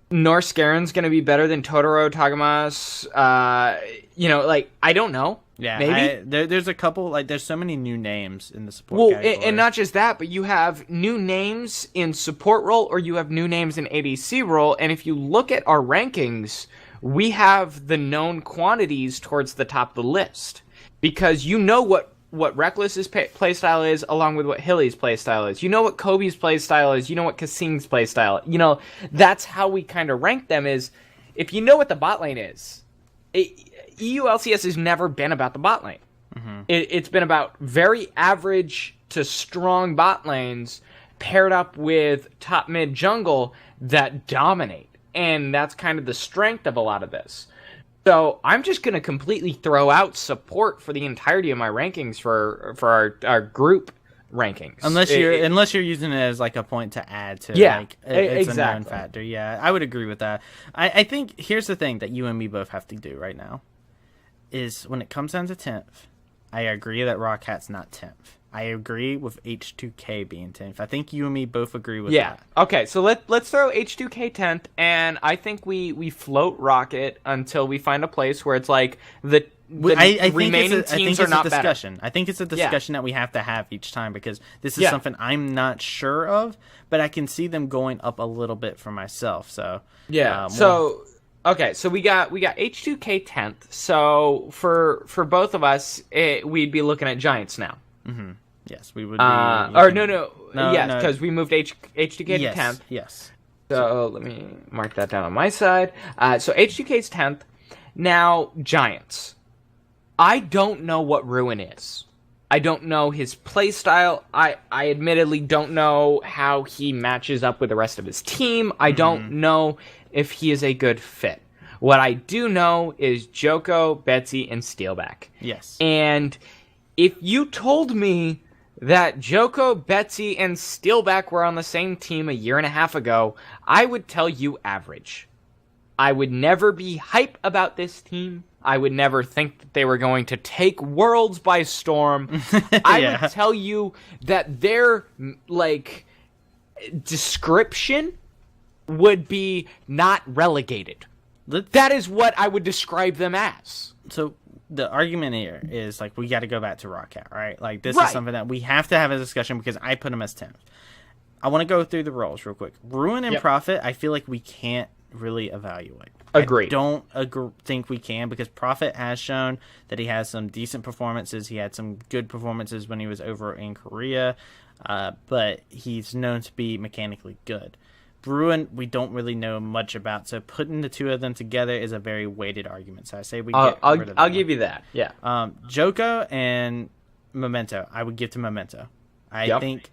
Norse Garen's going to be better than Totoro Tagamas. I don't know. Yeah, maybe there's a couple. Like, there's so many new names in the support. Category. And not just that, but you have new names in support role, or you have new names in ADC role. And if you look at our rankings, we have the known quantities towards the top of the list, because you know what Reckless's playstyle is, along with what Hilly's playstyle is. You know what Kobe's playstyle is. You know what Kasing's playstyle. That's how we kind of rank them. Is if you know what the bot lane is. EU LCS has never been about the bot lane. Mm-hmm. It's been about very average to strong bot lanes paired up with top mid jungle that dominate, and that's kind of the strength of a lot of this. So I'm just going to completely throw out support for the entirety of my rankings for our group rankings. Unless you're using it as like a point to add to it's exactly. a known factor. Yeah, I would agree with that. I think here's the thing that you and me both have to do right now. is when it comes down to 10th, I agree that Rockhat's not 10th. I agree with H2K being 10th. I think you and me both agree with that. Okay, so let's throw H2K 10th, and I think we float Rocket until we find a place where it's like the remaining teams are not discussion. better. I think it's a discussion that we have to have each time because this is something I'm not sure of, but I can see them going up a little bit for myself. So okay, so we got H2K 10th. So for both of us, we'd be looking at Giants now. Mm-hmm. Yes, we would. Because we moved H2K to 10th. Yes. So let me mark that down on my side. So H2K's 10th. Now, Giants. I don't know what Ruin is. I don't know his play style. I admittedly don't know how he matches up with the rest of his team. I don't know if he is a good fit. What I do know is Joko, Betsy, and Steelback. Yes. And if you told me that Joko, Betsy, and Steelback were on the same team a year and a half ago, I would tell you average. I would never be hype about this team. I would never think that they were going to take Worlds by storm. I would tell you that their, description would be not relegated. That is what I would describe them as. So the argument here is, we got to go back to Rockhat, right? This is something that we have to have a discussion because I put him as 10th. I want to go through the roles real quick. Ruin and Prophet, I feel like we can't really evaluate. Agreed. I don't think we can because Prophet has shown that he has some decent performances. He had some good performances when he was over in Korea, but he's known to be mechanically good. Bruin, we don't really know much about, so putting the two of them together is a very weighted argument. So I say we get rid of I'll give you that. Yeah. Joko and Memento, I would give to Memento. I think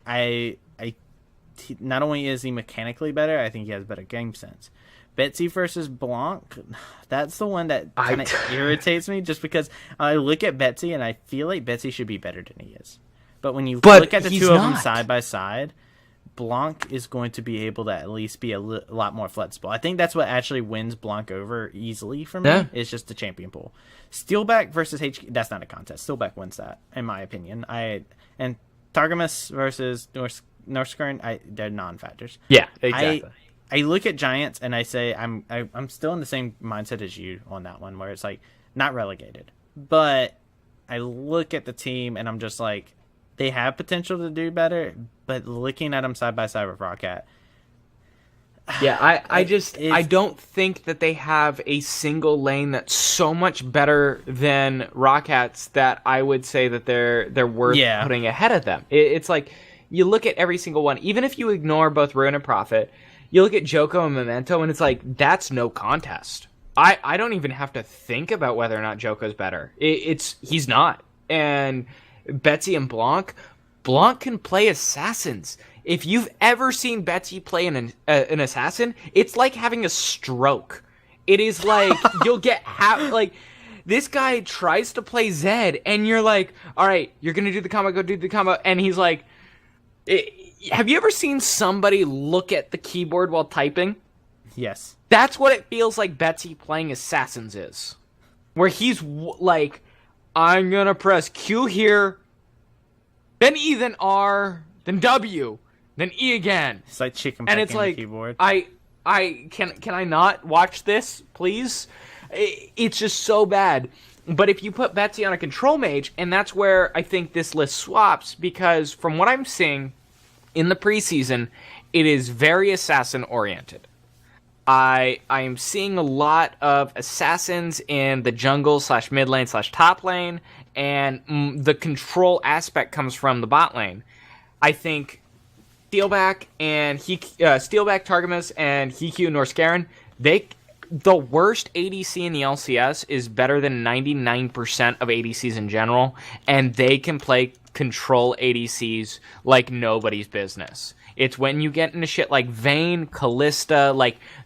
not only is he mechanically better, I think he has better game sense. Betsy versus Blanc, that's the one that kind of irritates me just because I look at Betsy and I feel like Betsy should be better than he is. But when you look at the two of them side by side, Blanc is going to be able to at least be a lot more flexible. I think that's what actually wins Blanc over easily for me. Yeah. It's just the champion pool. Steelback versus HK, that's not a contest. Steelback wins that, in my opinion. And Targamas versus Norskern, they're non-factors. Yeah, exactly. I look at Giants and I say I'm still in the same mindset as you on that one, where it's not relegated. But I look at the team and I'm just they have potential to do better, but looking at them side by side with Rockhat. Yeah, I don't think that they have a single lane that's so much better than Rockhat's that I would say that they're worth putting ahead of them. It's you look at every single one, even if you ignore both Ruin and Prophet, you look at Joko and Memento, and it's that's no contest. I don't even have to think about whether or not Joko's better. He's not. And Betsy and Blanc can play assassins. If you've ever seen Betsy play an assassin, it's like having a stroke. It is you'll get this guy tries to play Zed, and you're all right, you're gonna do the combo, go do the combo, and he's have you ever seen somebody look at the keyboard while typing? Yes. That's what it feels like Betsy playing Assassins is. Where he's I'm gonna press Q here, then E, then R, then W, then E again. It's like chicken pecking the keyboard. Can I not watch this, please? It's just so bad. But if you put Betsy on a control mage, and that's where I think this list swaps, because from what I'm seeing in the preseason, it is very assassin-oriented. I am seeing a lot of assassins in the jungle / mid lane / top lane, and the control aspect comes from the bot lane. I think Steelback, Targamas, and Hiku Norskaren, the worst ADC in the LCS is better than 99% of ADCs in general, and they can play control ADCs like nobody's business. It's when you get into shit like Vayne, Callista,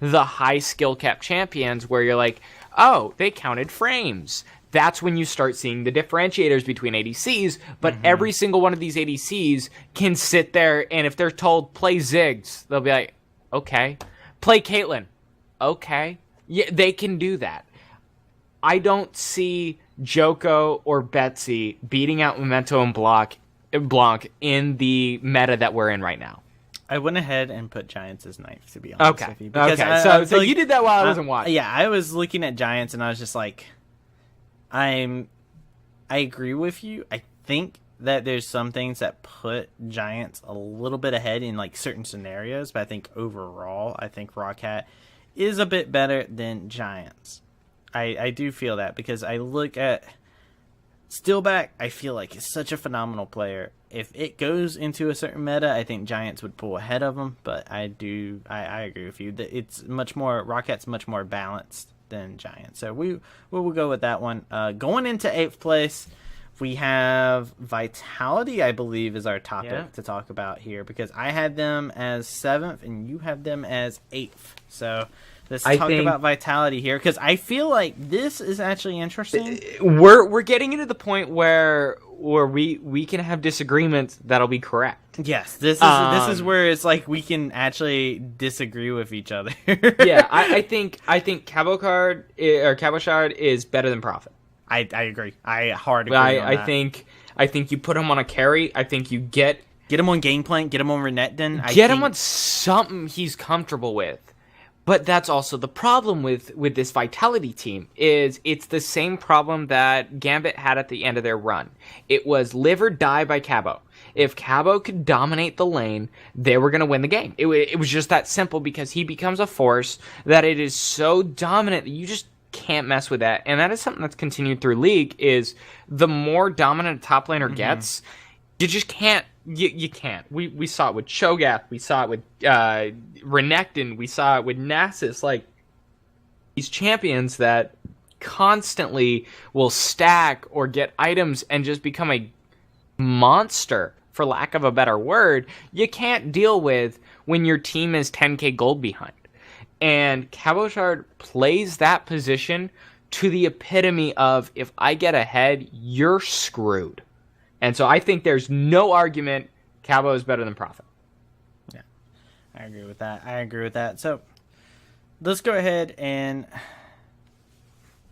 the high skill cap champions where you're oh, they counted frames. That's when you start seeing the differentiators between ADCs, but every single one of these ADCs can sit there, and if they're told, play Ziggs, they'll be okay. Play Caitlyn. Okay. Yeah, they can do that. I don't see Joko or Betsy beating out Memento and Blanc in the meta that we're in right now? I went ahead and put Giants as ninth, to be honest with you. Okay. So you did that while I wasn't watching. Yeah, I was looking at Giants and I was just like, I agree with you. I think that there's some things that put Giants a little bit ahead in like certain scenarios, but I think overall, I think Rocket is a bit better than Giants. I do feel that because I look at Stillback, I feel like is such a phenomenal player. If it goes into a certain meta, I think Giants would pull ahead of them, but I agree with you that it's much more, Rocket's much more balanced than Giants. So we will go with that one. Going into 8th place, we have Vitality, I believe, is our topic to talk about here because I had them as 7th and you have them as 8th. So let's talk about Vitality here because I feel like this is actually interesting. We're getting into the point where we can have disagreements that'll be correct. Yes, this is where it's like we can actually disagree with each other. Yeah, I think Cabochard is better than Prophet. I agree. I hard agree on that. I think you put him on a carry. I think you get him on Gangplank, get him on Renekton. Get him on something he's comfortable with. But that's also the problem with this Vitality team is it's the same problem that Gambit had at the end of their run. It was live or die by Cabo. If Cabo could dominate the lane, they were going to win the game. It was just that simple because he becomes a force that it is so dominant that you just can't mess with that. And that is something that's continued through League is the more dominant a top laner gets, you just can't. You can't. We saw it with Cho'Gath. We saw it with Renekton. We saw it with Nasus. Like, these champions that constantly will stack or get items and just become a monster, for lack of a better word, you can't deal with when your team is 10k gold behind. And Cabochard plays that position to the epitome of, if I get ahead, you're screwed. And so I think there's no argument Cabo is better than Prophet. Yeah, I agree with that. So let's go ahead and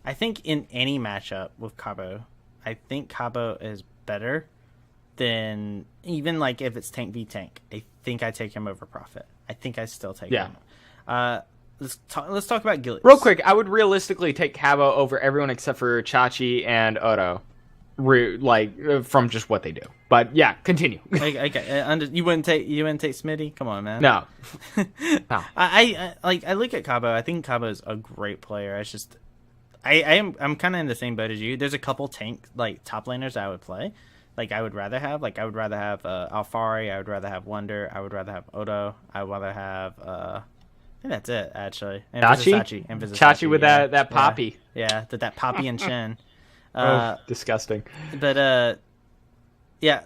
I think in any matchup with Cabo, I think Cabo is better than even like if it's tank v tank. I think I take him over Prophet. I think I still take him. Let's talk about Gilius. Real quick, I would realistically take Cabo over everyone except for Chachi and Odo. From just what they do, but yeah, continue. Okay, you wouldn't take Smitty? Come on, man. No. I look at Cabo. I think Cabo is a great player. It's just I'm kind of in the same boat as you. There's a couple tank top laners I would play. I would rather have Alfari. I would rather have Wonder. I would rather have Odo. I would rather have I think that's it actually. And Chachi with that poppy. Yeah, that poppy and chin. Disgusting. But yeah.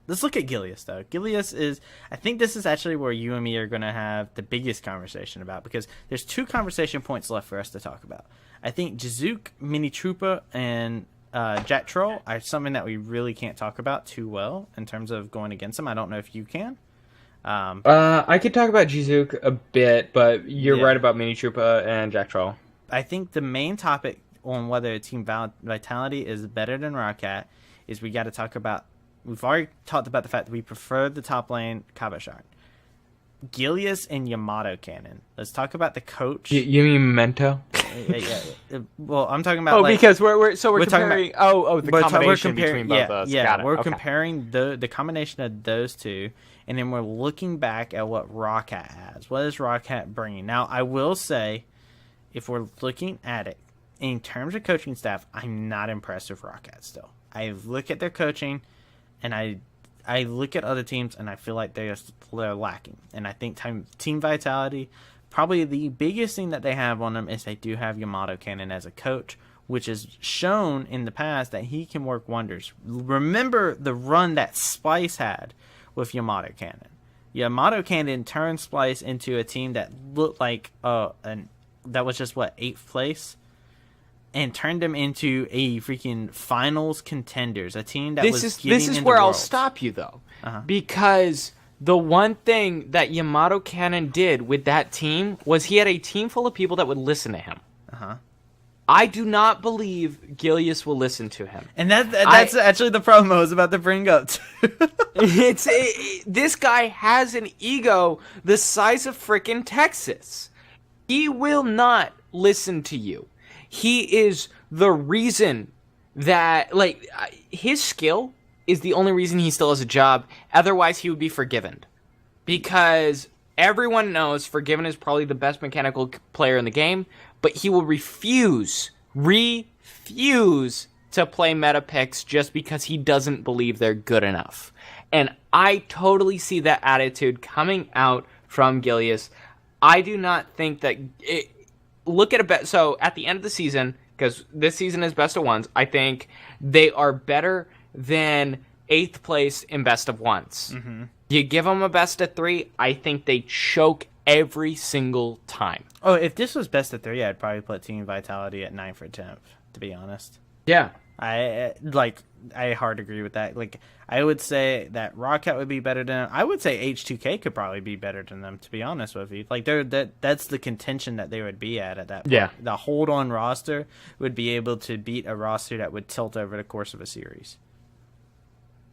Let's look at Gilius though. Gilius is, I think this is actually where you and me are going to have the biggest conversation about because there's 2 conversation points left for us to talk about. I think Jizook, Mini Troopa, and Jet Troll are something that we really can't talk about too well in terms of going against them. I don't know if you can. I could talk about Jizook a bit, but you're right about Mini Troopa and Jet Troll. I think the main topic on whether Team Vitality is better than Rocket is we got to talk about. We've already talked about the fact that we prefer the top lane Cabochard, Gilius, and Yamato Cannon. Let's talk about the coach. You mean Memento? Yeah. Well, I'm talking about. Because we're comparing. The combination between both those. Yeah, we're comparing the combination of those two, and then we're looking back at what Rocket has. What is Rocket bringing? Now, I will say, if we're looking at it in terms of coaching staff, I'm not impressed with Rocket still. I look at their coaching, and I look at other teams, and I feel like they're lacking. And I think Team Vitality, probably the biggest thing that they have on them is they do have Yamato Cannon as a coach, which has shown in the past that he can work wonders. Remember the run that Splice had with Yamato Cannon. Yamato Cannon turned Splice into a team that looked like that was just 8th place, and turned them into a freaking finals contenders, a team that was getting This is into where I'll Worlds. stop you though, because the one thing that Yamato Cannon did with that team was he had a team full of people that would listen to him. I do not believe Gilius will listen to him. And that's actually the problem I was about to bring up, too. This guy has an ego the size of frickin' Texas. He will not listen to you. He is the reason that, like, his skill is the only reason he still has a job. Otherwise, he would be Forgiven. Because everyone knows Forgiven is probably the best mechanical player in the game, but he will refuse to play meta picks just because he doesn't believe they're good enough. And I totally see that attitude coming out from Gilius. I do not think that... look at a bet. So at the end of the season, because this season is best of ones, I think they are better than 8th place in best of ones. Mm-hmm. You give them a best of 3, I think they choke every single time. Oh, if this was best of 3, I'd probably put Team Vitality at 9th or 10th, to be honest. Yeah. I hard agree with that. Like, I would say that Rocket would be better than them. I would say H2K could probably be better than them, to be honest with you. Like, that's the contention that they would be at that point. Yeah. The hold-on roster would be able to beat a roster that would tilt over the course of a series.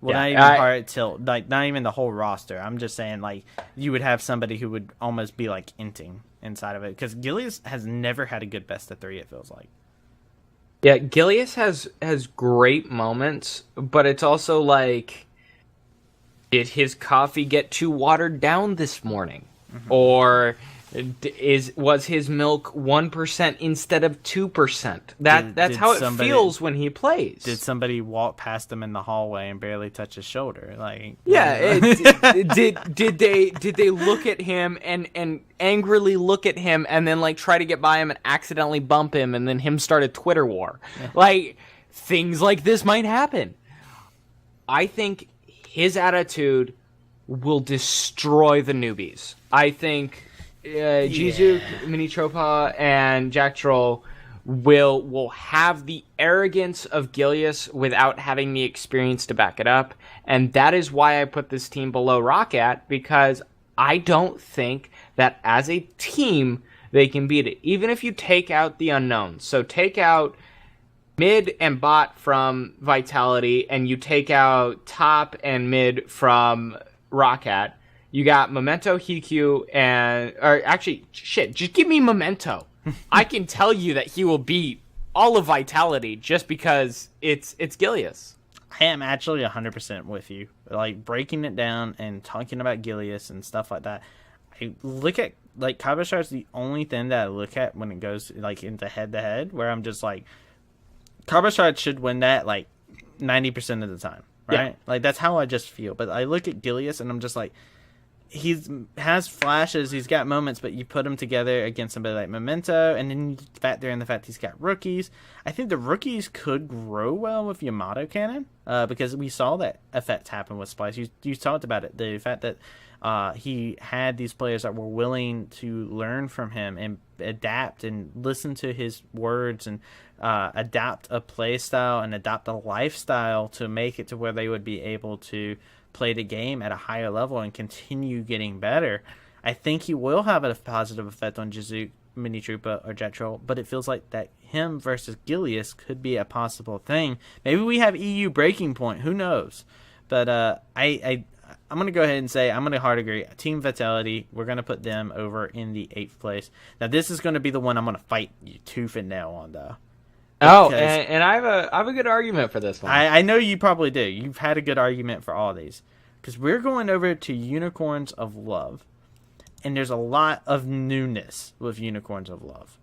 Well, not even hard tilt, like, not even the whole roster. I'm just saying, like, you would have somebody who would almost be, like, inting inside of it. Because Gilius has never had a good best of 3, it feels like. Yeah, Gilius has great moments, but it's also like, did his coffee get too watered down this morning? Mm-hmm. Or was his milk 1% instead of 2%? That's how it feels when he plays. Did somebody walk past him in the hallway and barely touch his shoulder? Like, yeah, did they look at him and angrily look at him and then like try to get by him and accidentally bump him and then him start a Twitter war? Yeah. Like, things like this might happen. I think his attitude will destroy the newbies. I think Jisoo, Minitropa, and Jack Troll will have the arrogance of Gilius without having the experience to back it up. And that is why I put this team below Rocket, because I don't think that as a team they can beat it. Even if you take out the unknowns. So take out mid and bot from Vitality, and you take out top and mid from Rocket. You got Memento, Hikyu, just give me Memento. I can tell you that he will beat all of Vitality just because it's Gilius. I am actually 100% with you. Like, breaking it down and talking about Gilius and stuff like that. I look at, like, Kabashar is the only thing that I look at when it goes, like, into head-to-head, where I'm just like, Kabashar should win that, like, 90% of the time, right? Yeah. Like, that's how I just feel. But I look at Gilius and I'm just like, has flashes, he's got moments, but you put him together against somebody like Memento, and then you factor in the fact he's got rookies. I think the rookies could grow well with Yamato Cannon, because we saw that effect happen with Splice. You talked about it, the fact that he had these players that were willing to learn from him and adapt and listen to his words and adapt a play style and adopt a lifestyle to make it to where they would be able to play the game at a higher level and continue getting better. I think he will have a positive effect on Jisoo, Minitropa, or Jetro, but it feels like that him versus Gilius could be a possible thing. Maybe we have EU breaking point. Who knows? But I'm going to go ahead and say I'm going to hard agree. Team Vitality, we're going to put them over in the 8th place. Now, this is going to be the one I'm going to fight you tooth and nail on, though. Oh, and I have a good argument for this one. I know you probably do. You've had a good argument for all these. Because we're going over to Unicorns of Love. And there's a lot of newness with Unicorns of Love.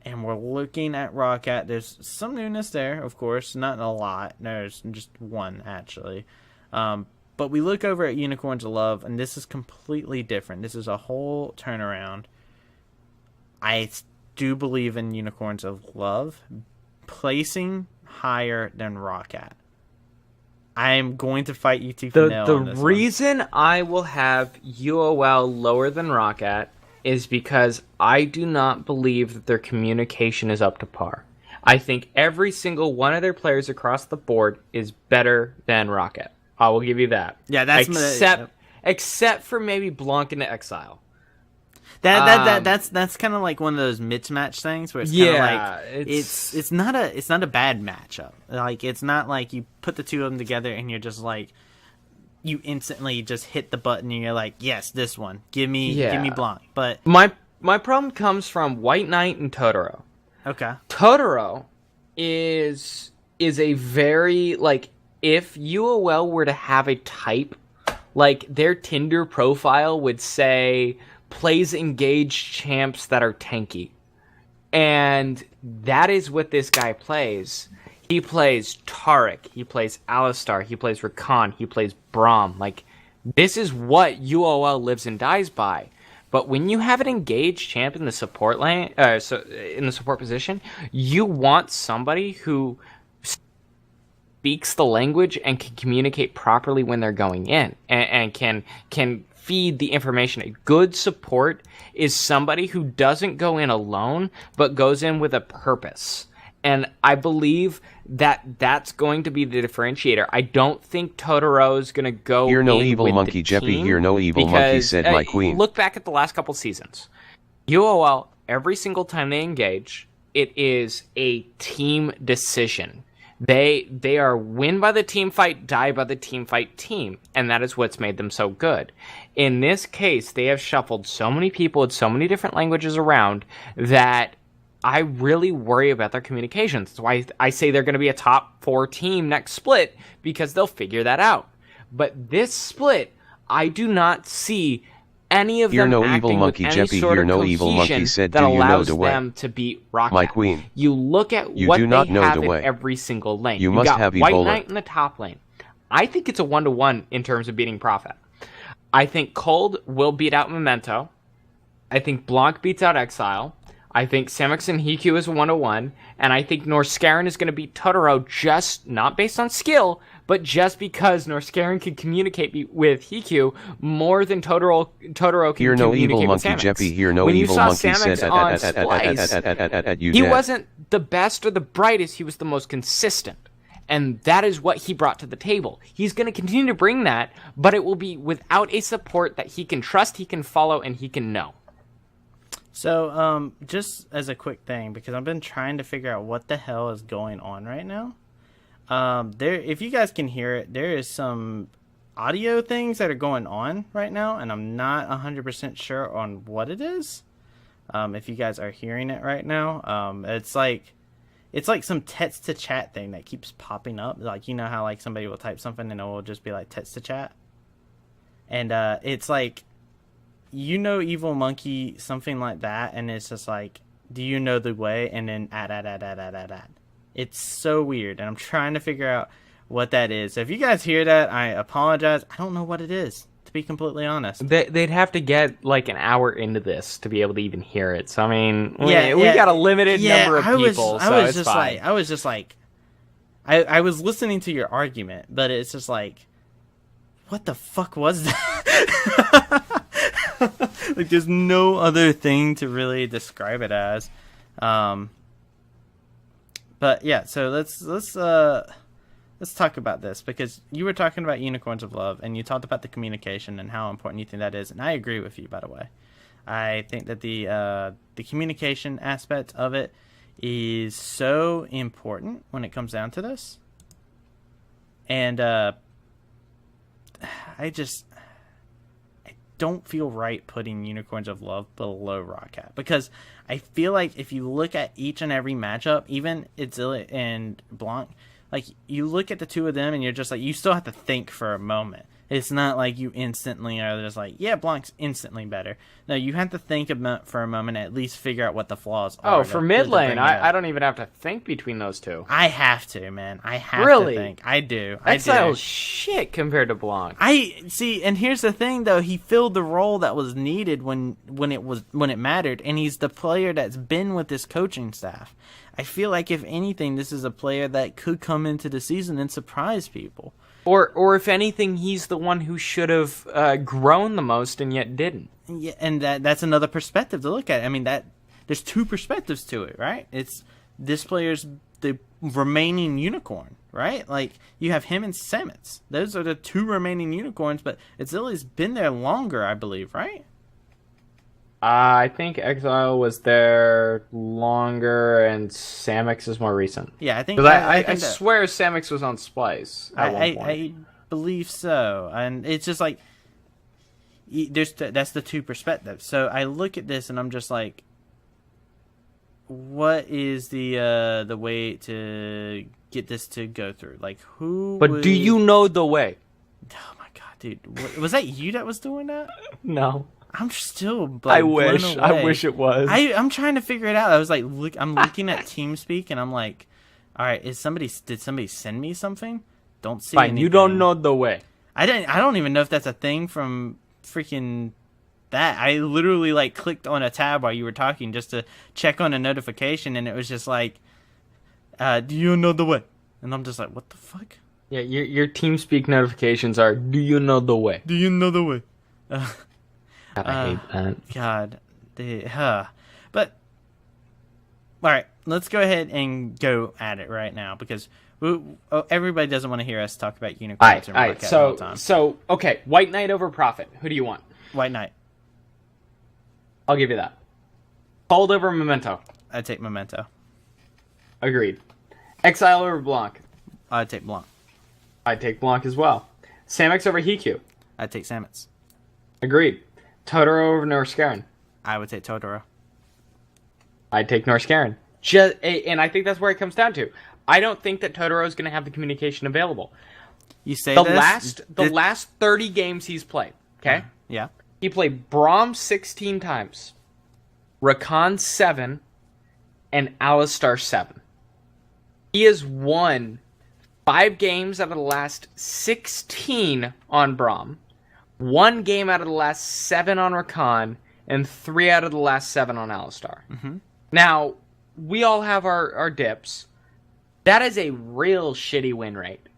And we're looking at Rocket. There's some newness there, of course. Not a lot. There's just one, actually. But we look over at Unicorns of Love, and this is completely different. This is a whole turnaround. I do believe in Unicorns of Love placing higher than Rocket. I am going to fight you tooth and nail on this The reason one. I will have UOL lower than Rocket is because I do not believe that their communication is up to par. I think every single one of their players across the board is better than Rocket. I will give you that. Yeah, that's except for maybe Blanc into Exile. That's kind of like one of those mismatch things where it's kind of like it's not a bad matchup. Like it's not like you put the two of them together and you're just like you instantly just hit the button and you're like, yes, this one, give me Blanc. But my problem comes from White Knight and Totoro. Okay, Totoro is a very like if UOL were to have a type, like their Tinder profile would say plays engaged champs that are tanky. And that is what this guy plays. He plays Taric, he plays Alistar, he plays Rakan, he plays Braum. Like, this is what UOL lives and dies by. But when you have an engaged champ in the support lane, in the support position, you want somebody who speaks the language and can communicate properly when they're going in, and can feed the information. A good support is somebody who doesn't go in alone, but goes in with a purpose. And I believe that that's going to be the differentiator. I don't think Totoro's going to go Hear no in evil with monkey, the Jeppy. team Hear no evil monkey, said my queen. Look back at the last couple seasons. UOL, every single time they engage, it is a team decision. They are win by the team fight, die by the team fight team, and that is what's made them so good. In this case, they have shuffled so many people with so many different languages around that I really worry about their communications. That's why I say they're going to be a top 4 team next split, because they'll figure that out. But this split, I do not see any of them acting with any sort of cohesion that allows them to beat Rocket. My queen. You look at what they have in every single lane. You must have White Ebola. Knight in the top lane. I think it's a 1-to-1 in terms of beating Prophet. I think Cold will beat out Memento. I think Blanc beats out Exile. I think Samux and Hiku is a 1-to-1, and I think Norscarin is going to beat Totoro just not based on skill, but just because Norscarin can communicate with Hiku more than Totoro can Hear no communicate evil with monkey, Samux. Jeppy. Hear no when evil you saw monkey, Samux said on Splice, you he dead. wasn't the best or the brightest, he was the most consistent. And that is what he brought to the table. He's going to continue to bring that, but it will be without a support that he can trust, he can follow, and he can know. So, just as a quick thing, because I've been trying to figure out what the hell is going on right now. If you guys can hear it, there is some audio things that are going on right now, and I'm not 100% sure on what it is. If you guys are hearing it right now, it's like some text to chat thing that keeps popping up. Like, you know how like somebody will type something and it will just be like text to chat, and it's like, you know, evil monkey, something like that, and it's just like, do you know the way? And then add. It's so weird, and I'm trying to figure out what that is. So if you guys hear that, I apologize. I don't know what it is, to be completely honest. They'd have to get like an hour into this to be able to even hear it. So I mean, we got a limited number of people. I was listening to your argument, but it's just like, what the fuck was that? Like, there's no other thing to really describe it as. But yeah, so let's talk about this, because you were talking about Unicorns of Love, and you talked about the communication and how important you think that is, and I agree with you, by the way. I think that the communication aspect of it is so important when it comes down to this, and I don't feel right putting Unicorns of Love below Rocket, because I feel like if you look at each and every matchup, even Itzilla and Blanc, like, you look at the two of them and you're just like, you still have to think for a moment. It's not like you instantly are just like, yeah, Blanc's instantly better. No, you have to think about for a moment, at least figure out what the flaws are. Oh, for mid lane, I don't even have to think between those two. I have to, man. I have to think. I do. That's so shit compared to Blanc. I see, and here's the thing, though. He filled the role that was needed when it mattered, and he's the player that's been with this coaching staff. I feel like, if anything, this is a player that could come into the season and surprise people. Or if anything, he's the one who should have grown the most and yet didn't. Yeah, and that's another perspective to look at. I mean, there's two perspectives to it, right? It's this player's the remaining unicorn, right? Like, you have him and Samus. Those are the two remaining unicorns, but Itzilla's been there longer, I believe, right? I think Exile was there longer, and Samix is more recent. Yeah, I think. Because I swear Samix was on Splice at one point. I believe so, and it's just like that's the two perspectives. So I look at this and I'm just like, what is the way to get this to go through? Like, who? But do you know the way? Oh my god, dude! Was that you that was doing that? No. I'm still. Like, I wish it was. I'm trying to figure it out. I was like, I'm looking at TeamSpeak and I'm like, all right, did somebody send me something? Don't see. Fine, anything. you don't know the way. I don't even know if that's a thing from freaking that. I literally like clicked on a tab while you were talking just to check on a notification, and it was just like, do you know the way? And I'm just like, what the fuck? Yeah, your TeamSpeak notifications are, do you know the way? Do you know the way? God, I hate that. God, but all right, let's go ahead and go at it right now because everybody doesn't want to hear us talk about unicorns. All right. So okay, White Knight over Prophet. Who do you want? White Knight. I'll give you that. Cold over Memento. I'd take Memento. Agreed. Exile over Blanc. I'd take Blanc. I'd take Blanc as well. Samix over Hiku. I'd take Samus. Agreed. Totoro over Norscarin. I would take Totoro. I'd take Norscarin. And I think that's where it comes down to. I don't think that Totoro is going to have the communication available. You say the last 30 games he's played. Okay. Yeah. He played Braum 16 times, Rakan 7, and Alistar 7. He has won 5 games out of the last 16 on Braum, 1 game out of the last 7 on Rakan, and 3 out of the last 7 on Alistar. Mm-hmm. Now, we all have our dips. That is a real shitty win rate.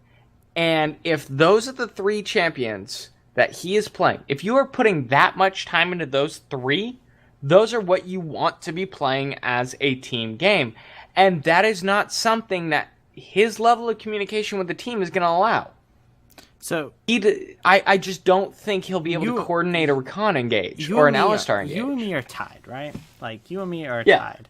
And if those are the 3 champions that he is playing, if you are putting that much time into those 3, those are what you want to be playing as a team game. And that is not something that his level of communication with the team is going to allow. So I just don't think he'll be able to coordinate a Rakan engage or an Alistar engage. You and me are tied, right? Like, you and me are tied.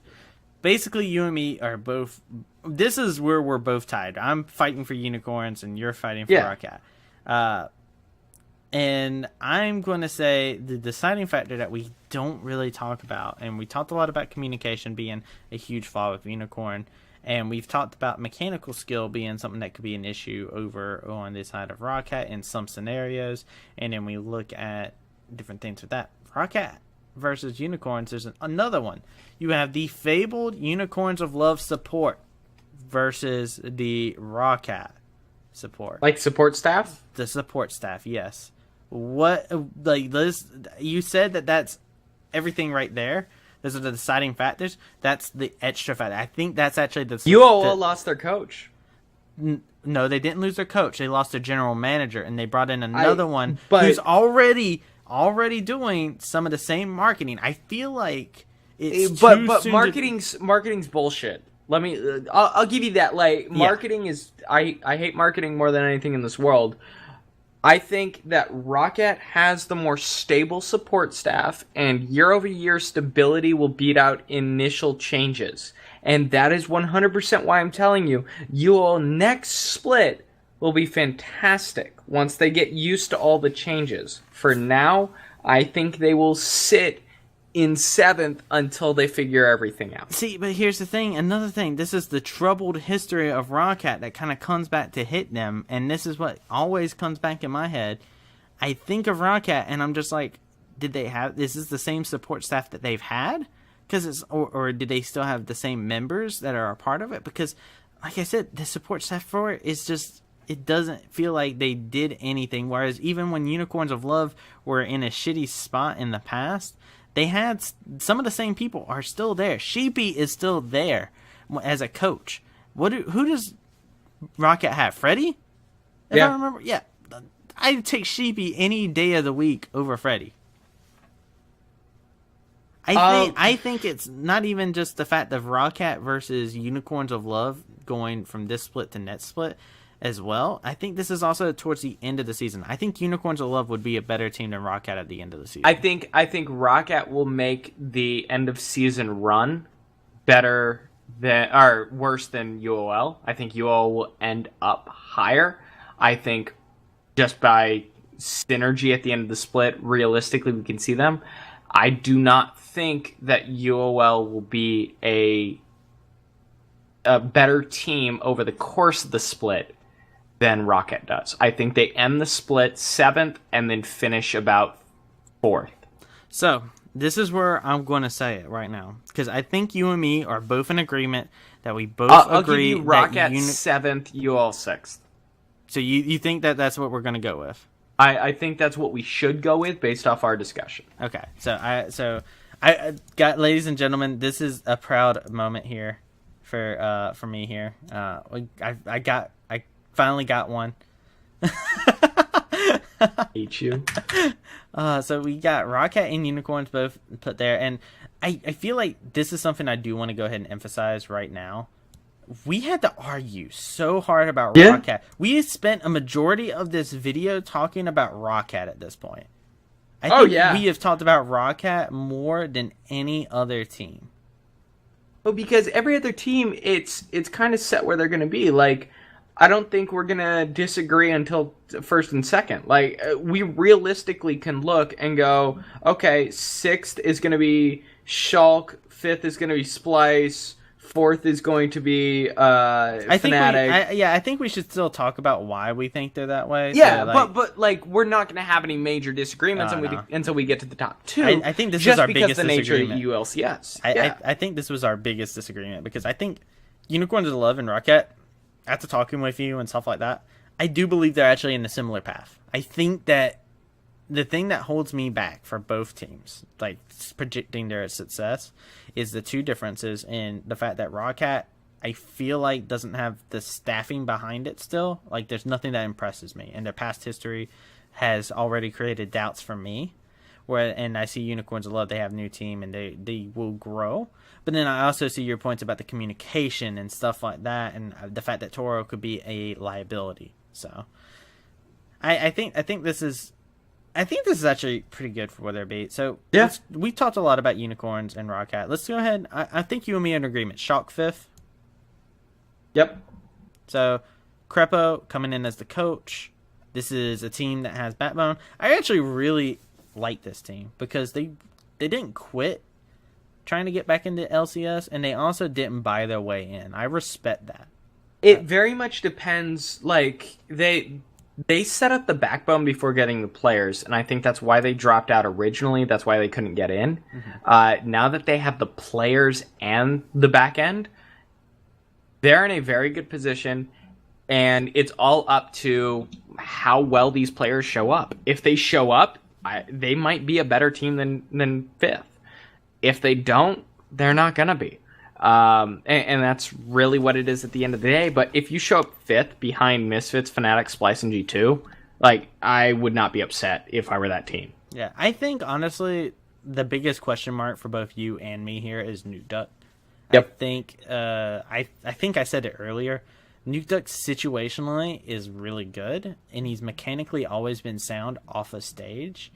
Basically, you and me are both... This is where we're both tied. I'm fighting for unicorns, and you're fighting for Roccat. And I'm going to say the deciding factor that we don't really talk about, and we talked a lot about communication being a huge flaw with unicorn, and we've talked about mechanical skill being something that could be an issue over on the side of Roccat in some scenarios, and then we look at different things with that. Roccat versus unicorns, there's another one. You have the fabled Unicorns of Love support versus the Roccat support. Like support staff? The support staff, yes. What, like, this, you said that's everything right there. Those are the deciding factors. That's the extra factor. I think that's actually the... UOL lost their coach. No, they didn't lose their coach. They lost their general manager, and they brought in another one who's already doing some of the same marketing. I feel like it's but marketing's bullshit. Let me I'll give you that. Like, marketing is I hate marketing more than anything in this world. I think that Roccat has the more stable support staff, and year-over-year stability will beat out initial changes. And that is 100% why I'm telling you, UOL next split will be fantastic once they get used to all the changes. For now, I think they will sit in 7th until they figure everything out. See, but here's the thing. Another thing. This is the troubled history of Roccat that kind of comes back to hit them. And this is what always comes back in my head. I think of Roccat and I'm just like, is this the same support staff that they've had? Or did they still have the same members that are a part of it? Because, like I said, the support staff for it is just... It doesn't feel like they did anything. Whereas even when Unicorns of Love were in a shitty spot in the past... They had some of the same people are still there. Sheepy is still there as a coach. Who does Roccat have? Freddy? If I remember, yeah. I'd take Sheepy any day of the week over Freddy. I think it's not even just the fact of Roccat versus Unicorns of Love going from this split to next split. as well. I think this is also towards the end of the season. I think Unicorns of Love would be a better team than Roccat at the end of the season. I think Roccat will make the end of season run better than or worse than UOL. I think UOL will end up higher. I think just by synergy at the end of the split, realistically we can see them. I do not think that UOL will be a better team over the course of the split than Roccat does. I think they end the split 7th and then finish about 4th. So, this is where I'm going to say it right now. Because I think you and me are both in agreement that we both agree I'll give you Roccat 7th, UOL 6th. So you think that that's what we're going to go with? I think that's what we should go with based off our discussion. Okay. So I got, ladies and gentlemen, this is a proud moment here for me here. I finally got one. Hate you. So we got Roccat and Unicorns both put there, and I feel like this is something I do want to go ahead and emphasize right now. We had to argue so hard about Roccat. We spent a majority of this video talking about Roccat at this point. I think we have talked about Roccat more than any other team. Well, because every other team, it's kind of set where they're going to be. Like, I don't think we're going to disagree until 1st and 2nd. Like, we realistically can look and go, okay, 6th is going to be Shulk, 5th is going to be Splice, 4th is going to be Fnatic. I think we should still talk about why we think they're that way. Yeah, so, but like we're not going to have any major disagreements until we get to the top 2. I think this is our biggest disagreement. Just because the nature of ULCS. I think this was our biggest disagreement because I think Unicorns of Love and Roccat, after talking with you and stuff like that, I do believe they're actually in a similar path. I think that the thing that holds me back for both teams, like predicting their success, is the two differences in the fact that Roccat, I feel like, doesn't have the staffing behind it still. Like, there's nothing that impresses me, and their past history has already created doubts for me. And I see Unicorns of Love, they have a new team, and they will grow. But then I also see your points about the communication and stuff like that, and the fact that Toro could be a liability. So, I think this is actually pretty good for where they're beat. So we talked a lot about Unicorns and Roccat. Let's go ahead. I think you and me are in agreement. Shulk 5th. Yep. So Crepo coming in as the coach. This is a team that has backbone. I actually really like this team because they didn't quit trying to get back into LCS, and they also didn't buy their way in. I respect that. It very much depends. Like they set up the backbone before getting the players, and I think that's why they dropped out originally. That's why they couldn't get in. Mm-hmm. Now that they have the players and the back end, they're in a very good position, and it's all up to how well these players show up. If they show up, they might be a better team than 5th. If they don't, they're not going to be. And that's really what it is at the end of the day. But if you show up 5th behind Misfits, Fnatic, Splice, and G2, like, I would not be upset if I were that team. Yeah, I think, honestly, the biggest question mark for both you and me here is Nukeduck. Yep. I think I said it earlier. Nukeduck situationally is really good, and he's mechanically always been sound off a stage.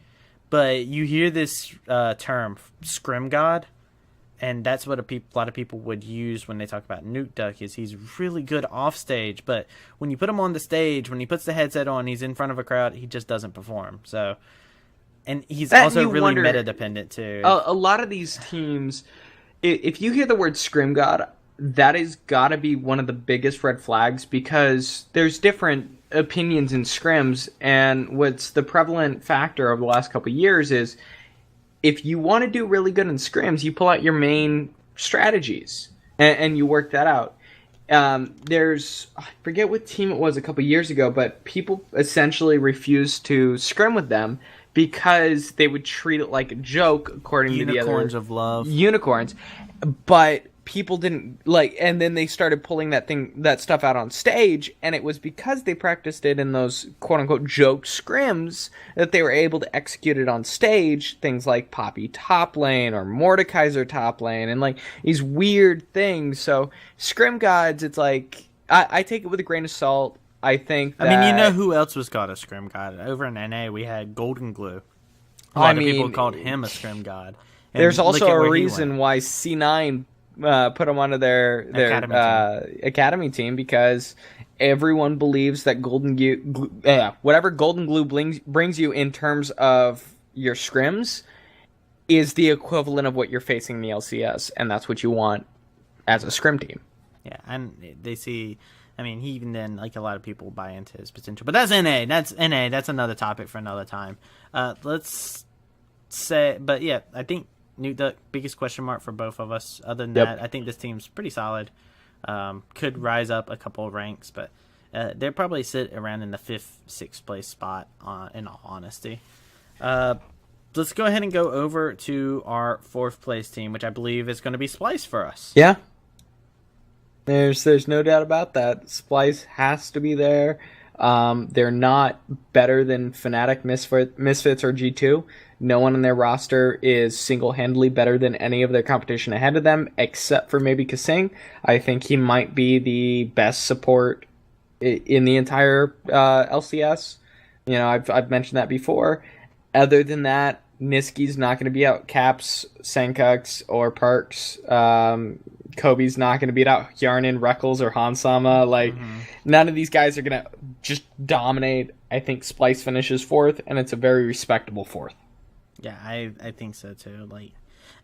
But you hear this term, Scrim God, and that's what a lot of people would use when they talk about Nukeduck, is he's really good off stage, but when you put him on the stage, when he puts the headset on, he's in front of a crowd, he just doesn't perform. So, and he's also really meta dependent too. A lot of these teams, if you hear the word Scrim God, that has got to be one of the biggest red flags, because there's different opinions in scrims, and what's the prevalent factor over the last couple of years is if you want to do really good in scrims, you pull out your main strategies and you work that out. I forget what team it was a couple of years ago, but people essentially refused to scrim with them because they would treat it like a joke, according to the other Unicorns of Love. Unicorns. But people didn't like, and then they started pulling that stuff out on stage, and it was because they practiced it in those quote-unquote joke scrims that they were able to execute it on stage, things like Poppy top lane or Mordekaiser top lane, and like these weird things. So Scrim Gods, it's like, I take it with a grain of salt. I think that... I mean, you know who else was called a scrim god? Over in NA, we had Golden Glue. A lot of people called him a scrim god. And there's also a reason why C9 put him onto their academy team, because everyone believes that whatever Golden Glue brings you in terms of your scrims is the equivalent of what you're facing in the LCS, and that's what you want as a scrim team. Yeah, and they see... I mean, he even then, like, a lot of people buy into his potential. But that's NA. That's another topic for another time. Let's say... But, yeah, I think the biggest question mark for both of us. Other than that, I think this team's pretty solid. Could rise up a couple of ranks, but they'll probably sit around in the 5th, 6th place spot, in all honesty. Let's go ahead and go over to our 4th place team, which I believe is going to be Splice for us. Yeah. There's no doubt about that. Splice has to be there. They're not better than Fnatic, Misfits, or G2. No one on their roster is single-handedly better than any of their competition ahead of them, except for maybe Kasing. I think he might be the best support in the entire LCS. You know, I've mentioned that before. Other than that, Niski's not going to be out Caps, Senkux, or Perks. Kobe's not going to beat out Yarnin, Reckles, or Hansama. None of these guys are going to just dominate. I think Splice finishes 4th, and it's a very respectable 4th. Yeah, I think so too.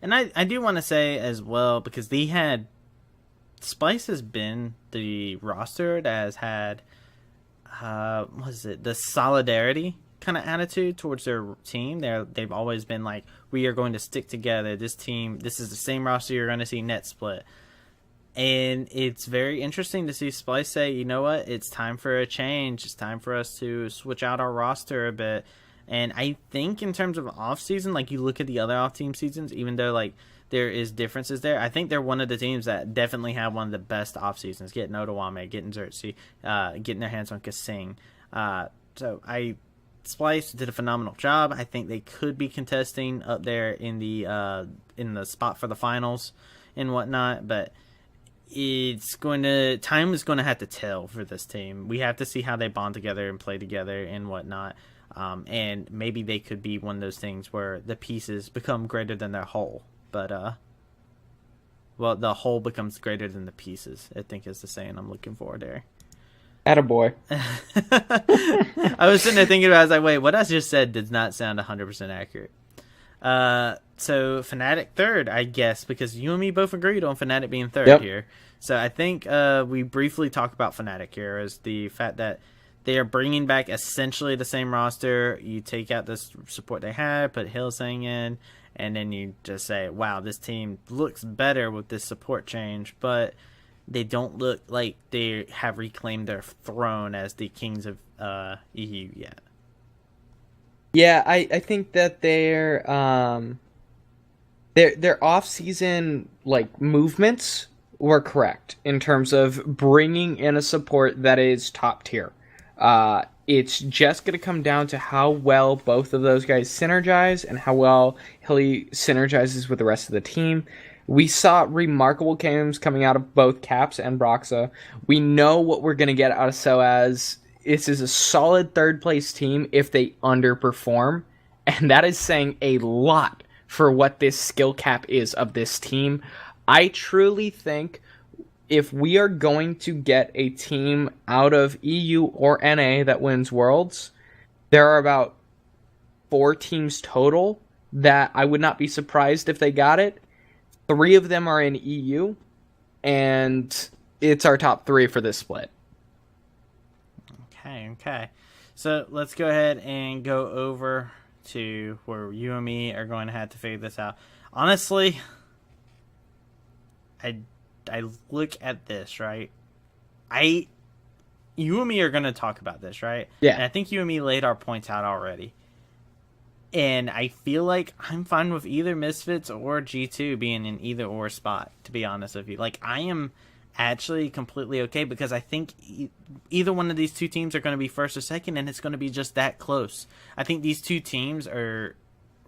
And I do want to say as well, because Splice has been the roster that has had the solidarity kind of attitude towards their team. They've always been like, we are going to stick together. This team, this is the same roster you're going to see net split. And it's very interesting to see Splice say, you know what, it's time for a change. It's time for us to switch out our roster a bit. And I think in terms of off-season, you look at the other off-team seasons, even though, there is differences there, I think they're one of the teams that definitely have one of the best off-seasons. Getting Otawame, getting Xerxes, getting their hands on Kasing. Splice did a phenomenal job. I think they could be contesting up there in the spot for the finals and whatnot, but time is going to have to tell for this team. We have to see how they bond together and play together and whatnot. And maybe they could be one of those things where the pieces become greater than their whole. But, the whole becomes greater than the pieces, I think is the saying I'm looking for there. Attaboy. I was sitting there thinking about it. I was like, wait, what I just said did not sound 100% accurate. So Fnatic 3rd, I guess, because you and me both agreed on Fnatic being 3rd here. So I think we briefly talk about Fnatic here as the fact that they are bringing back essentially the same roster. You take out this support they had, put Hillsang in, and then you just say, wow, this team looks better with this support change, but they don't look like they have reclaimed their throne as the kings of EU yet. Yeah, I think that their off-season movements were correct in terms of bringing in a support that is top tier. It's just going to come down to how well both of those guys synergize and how well Hilly synergizes with the rest of the team. We saw remarkable games coming out of both Caps and Broxa. We know what we're going to get out of SOAS. This is a solid 3rd place team if they underperform, and that is saying a lot for what this skill cap is of this team. I truly think if we are going to get a team out of EU or NA that wins Worlds, there are about 4 teams total that I would not be surprised if they got it. 3 of them are in EU, and it's our top 3 for this split. Okay. So let's go ahead and go over to where you and me are going to have to figure this out. Honestly, I look at this, right? You and me are going to talk about this, right? Yeah. And I think you and me laid our points out already. And I feel like I'm fine with either Misfits or G2 being in either or spot, to be honest with you. I am actually completely okay because I think either one of these two teams are going to be 1st or 2nd, and it's going to be just that close. I think these two teams are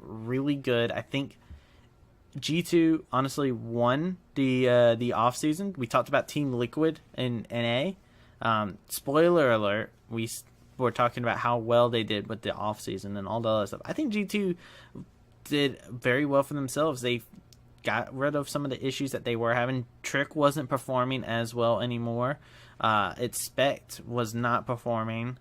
really good. I think G2 honestly won the off season. We talked about Team Liquid in NA. Spoiler alert, we're talking about how well they did with the offseason and all the other stuff. I think G2 did very well for themselves. They got rid of some of the issues that they were having. Trick wasn't performing as well anymore. Expect was not performing.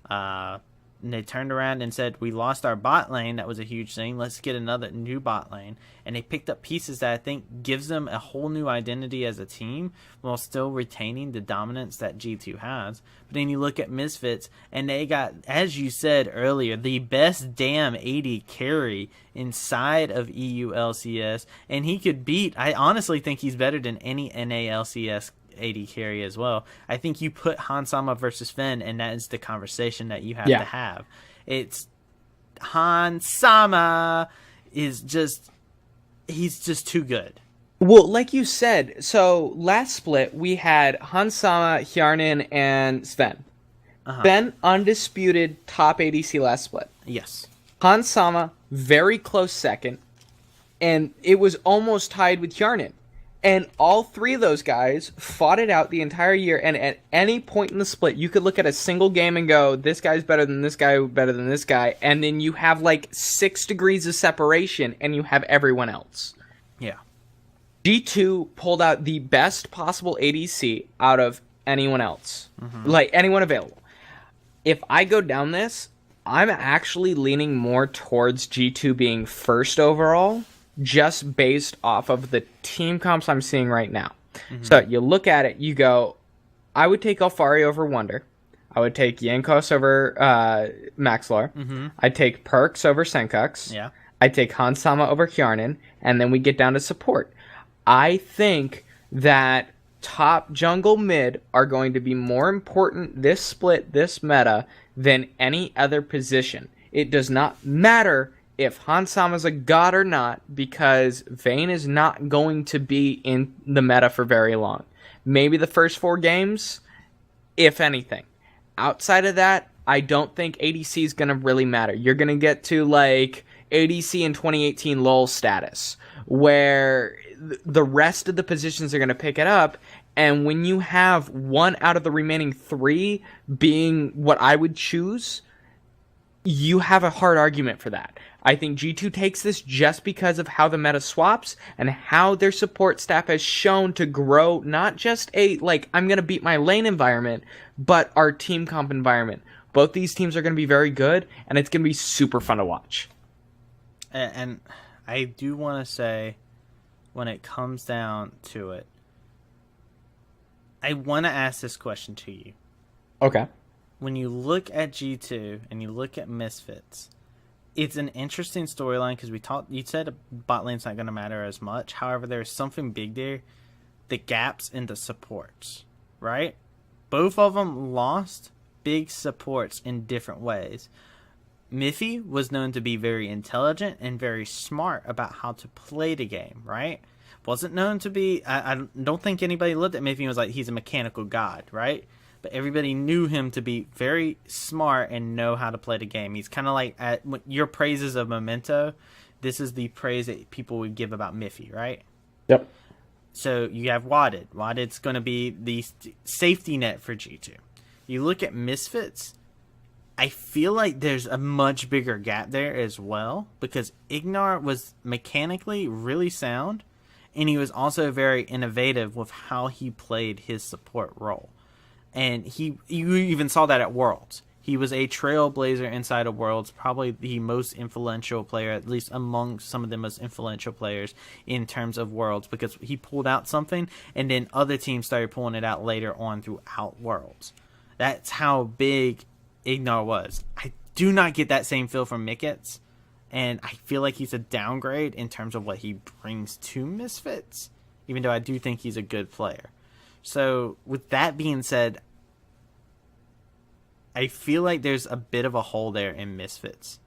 And they turned around and said, we lost our bot lane. That was a huge thing. Let's get another new bot lane. And they picked up pieces that I think gives them a whole new identity as a team while still retaining the dominance that G2 has. But then you look at Misfits, and they got, as you said earlier, the best damn AD carry inside of EU LCS. And he could beat, I honestly think he's better than any NA LCS AD carry as well. I think you put Hansama versus Fen, and that is the conversation that you have to have. It's Hansama is just, he's just too good. Well, like you said, so last split we had Hansama, Hjarnan, and Sven. Sven, undisputed top ADC last split. Yes. Hansama, very close second, and it was almost tied with Hjarnan. And all three of those guys fought it out the entire year, and at any point in the split, you could look at a single game and go, this guy's better than this guy, better than this guy, and then you have like 6 degrees of separation, and you have everyone else. Yeah. G2 pulled out the best possible ADC out of anyone else. Like, anyone available. If I go down this, I'm actually leaning more towards G2 being first overall, just based off of the team comps I'm seeing right now. So you look at it, you go, I would take Alfari over Wonder. I would take Yankos over Maxlor. I'd take Perks over Senkux. Yeah. I'd take Hansama over Hjarnan. And then we get down to support. I think that top jungle mid are going to be more important this split, this meta, than any other position. It does not matter if Hansama's a god or not, because Vayne is not going to be in the meta for very long. Maybe the first 4 games, if anything. Outside of that, I don't think ADC is going to really matter. You're going to get to like ADC in 2018 LoL status, where the rest of the positions are going to pick it up, and when you have 1 out of the remaining 3 being what I would choose, you have a hard argument for that. I think G2 takes this just because of how the meta swaps and how their support staff has shown to grow not just a, like, I'm going to beat my lane environment, but our team comp environment. Both these teams are going to be very good, and it's going to be super fun to watch. And I do want to say, when it comes down to it, I want to ask this question to you. Okay. When you look at G2 and you look at Misfits, it's an interesting storyline because you said bot lane's not going to matter as much. However, there's something big there, the gaps in the supports, right? Both of them lost big supports in different ways. Miffy was known to be very intelligent and very smart about how to play the game, right? Wasn't known to be, I don't think anybody looked at Miffy and was like, he's a mechanical god, right? But everybody knew him to be very smart and know how to play the game. He's kind of like, your praises of Memento, this is the praise that people would give about Miffy, right? Yep. So you have Wadded. Wadded's going to be the safety net for G2. You look at Misfits, I feel like there's a much bigger gap there as well, because Ignar was mechanically really sound, and he was also very innovative with how he played his support role. And you even saw that at Worlds. He was a trailblazer inside of Worlds, probably the most influential player, at least among some of the most influential players in terms of Worlds, because he pulled out something, and then other teams started pulling it out later on throughout Worlds. That's how big Ignar was. I do not get that same feel from Mickets, and I feel like he's a downgrade in terms of what he brings to Misfits, even though I do think he's a good player. So, with that being said, I feel like there's a bit of a hole there in Misfits.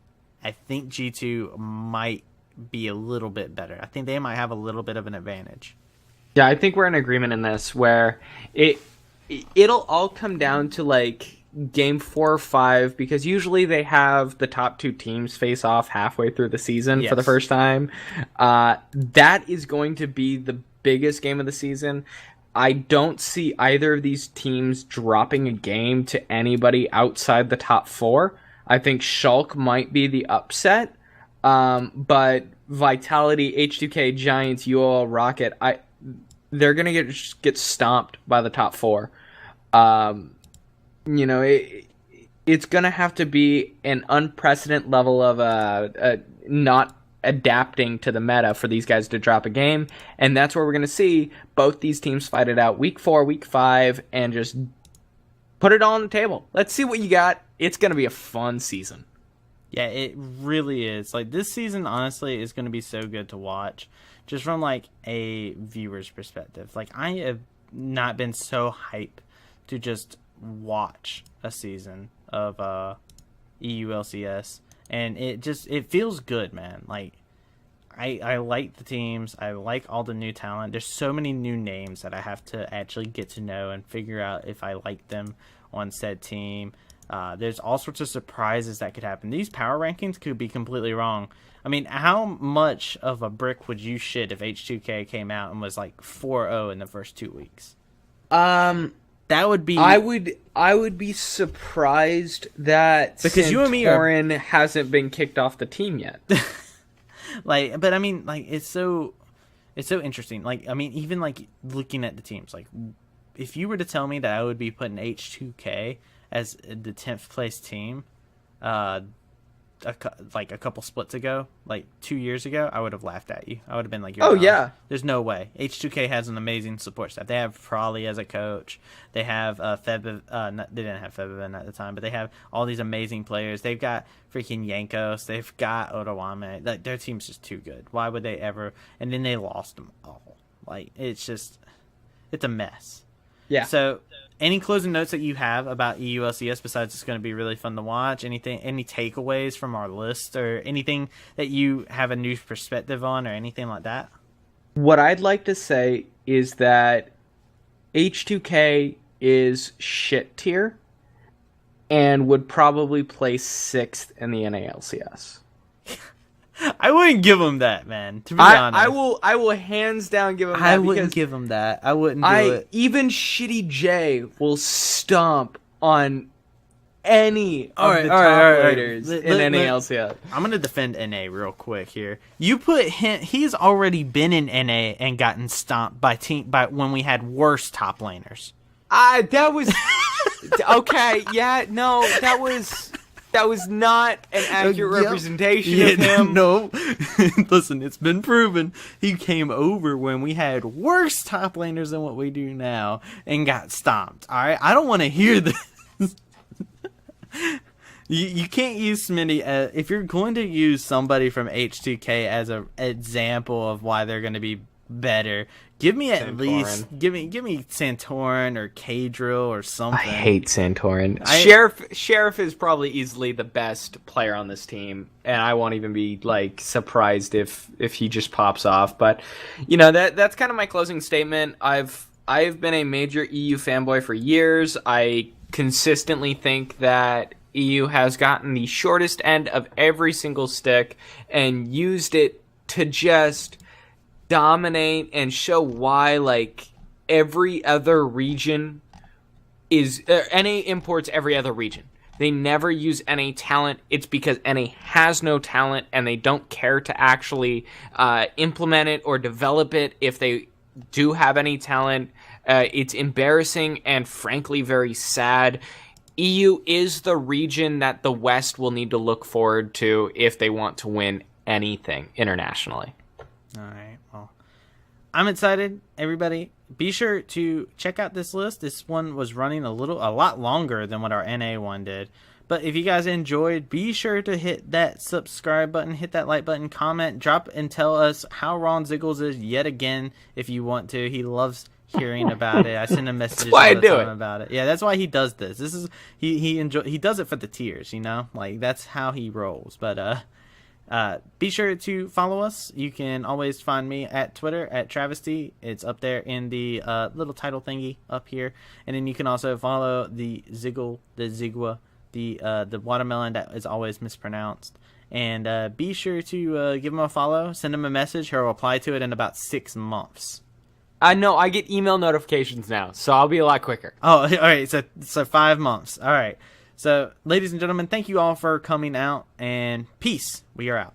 I think G2 might be a little bit better. I think they might have a little bit of an advantage. Yeah, I think we're in agreement in this, where it'll all come down to, like, game 4 or 5, because usually they have the top 2 teams face off halfway through the season for the first time. That is going to be the biggest game of the season. I don't see either of these teams dropping a game to anybody outside the top 4. I think Shulk might be the upset, but Vitality, H2K, Giants, UOL, Rocket, they're gonna get stomped by the top 4. It's gonna have to be an unprecedented level of not adapting to the meta for these guys to drop a game, and that's where we're going to see both these teams fight it out week 4, week 5, and just put it all on the table. Let's see what you got. It's going to be a fun season. Yeah, it really is. Like, this season, honestly, is going to be so good to watch, just from, like, a viewer's perspective. Like, I have not been so hyped to just watch a season of EU LCS. And it feels good, man. Like, I like the teams. I like all the new talent. There's so many new names that I have to actually get to know and figure out if I like them on said team. There's all sorts of surprises that could happen. These power rankings could be completely wrong. I mean, how much of a brick would you shit if H2K came out and was like 4-0 in the first 2 weeks? That would be. I would be surprised that because you and me hasn't been kicked off the team yet. Like, but I mean, like, it's so interesting. Like, I mean, even like looking at the teams, like, if you were to tell me that I would be putting H2K as the 10th place team, like a couple splits ago, like 2 years ago, I would have laughed at you. I would have been like, "You're dumb. Yeah, there's no way." H2K has an amazing support staff. They have Frawley as a coach. They have Feb. They didn't have Febvin at the time, but they have all these amazing players. They've got freaking Yankos. They've got Otawame. Like, their team's just too good. Why would they ever? And then they lost them all. Like, it's a mess. Yeah. So, any closing notes that you have about EU LCS besides it's going to be really fun to watch? Any takeaways from our list or anything that you have a new perspective on or anything like that? What I'd like to say is that H2K is shit tier and would probably place 6th in the NALCS. I wouldn't give him that, man. To be honest, I will hands down give him that. I wouldn't give him that. I wouldn't do it. Even Shitty J will stomp on any of the top players in NALCS. I'm gonna defend NA real quick here. You put him. He's already been in NA and gotten stomped by when we had worse top laners. That was okay. Yeah, no, that was not an accurate representation of him. No. Listen, it's been proven. He came over when we had worse top laners than what we do now and got stomped. All right? I don't want to hear this. You can't use Smitty if you're going to use somebody from H2K as an example of why they're going to be better. Give me at least give me Santorin or K-Drill or something. I hate Santorin. Sheriff is probably easily the best player on this team, and I won't even be like surprised if he just pops off. But that's kind of my closing statement. I've been a major EU fanboy for years. I consistently think that EU has gotten the shortest end of every single stick and used it to just dominate and show why, like, every other region is NA imports every other region. They never use NA talent. It's because NA has no talent and they don't care to actually implement it or develop it. If they do have any talent, it's embarrassing and frankly very sad. EU is the region that the West will need to look forward to if they want to win anything internationally. All right. Well, I'm excited, everybody. Be sure to check out this list. This one was running a lot longer than what our NA one did. But if you guys enjoyed, be sure to hit that subscribe button, hit that like button, comment, drop, and tell us how Ron Ziggles is yet again if you want to. He loves hearing about it. I send him messages all the time about it. Yeah, that's why he does this. This is he does it for the tears, like that's how he rolls. But be sure to follow us. You can always find me at Twitter at Travysty. It's up there in the little title thingy up here. And then you can also follow the Xigua, the watermelon that is always mispronounced. And be sure to give him a follow, send him a message. He'll reply to it in about 6 months. No, I get email notifications now, so I'll be a lot quicker. Oh, all right. So 5 months. All right. So, ladies and gentlemen, thank you all for coming out, and peace. We are out.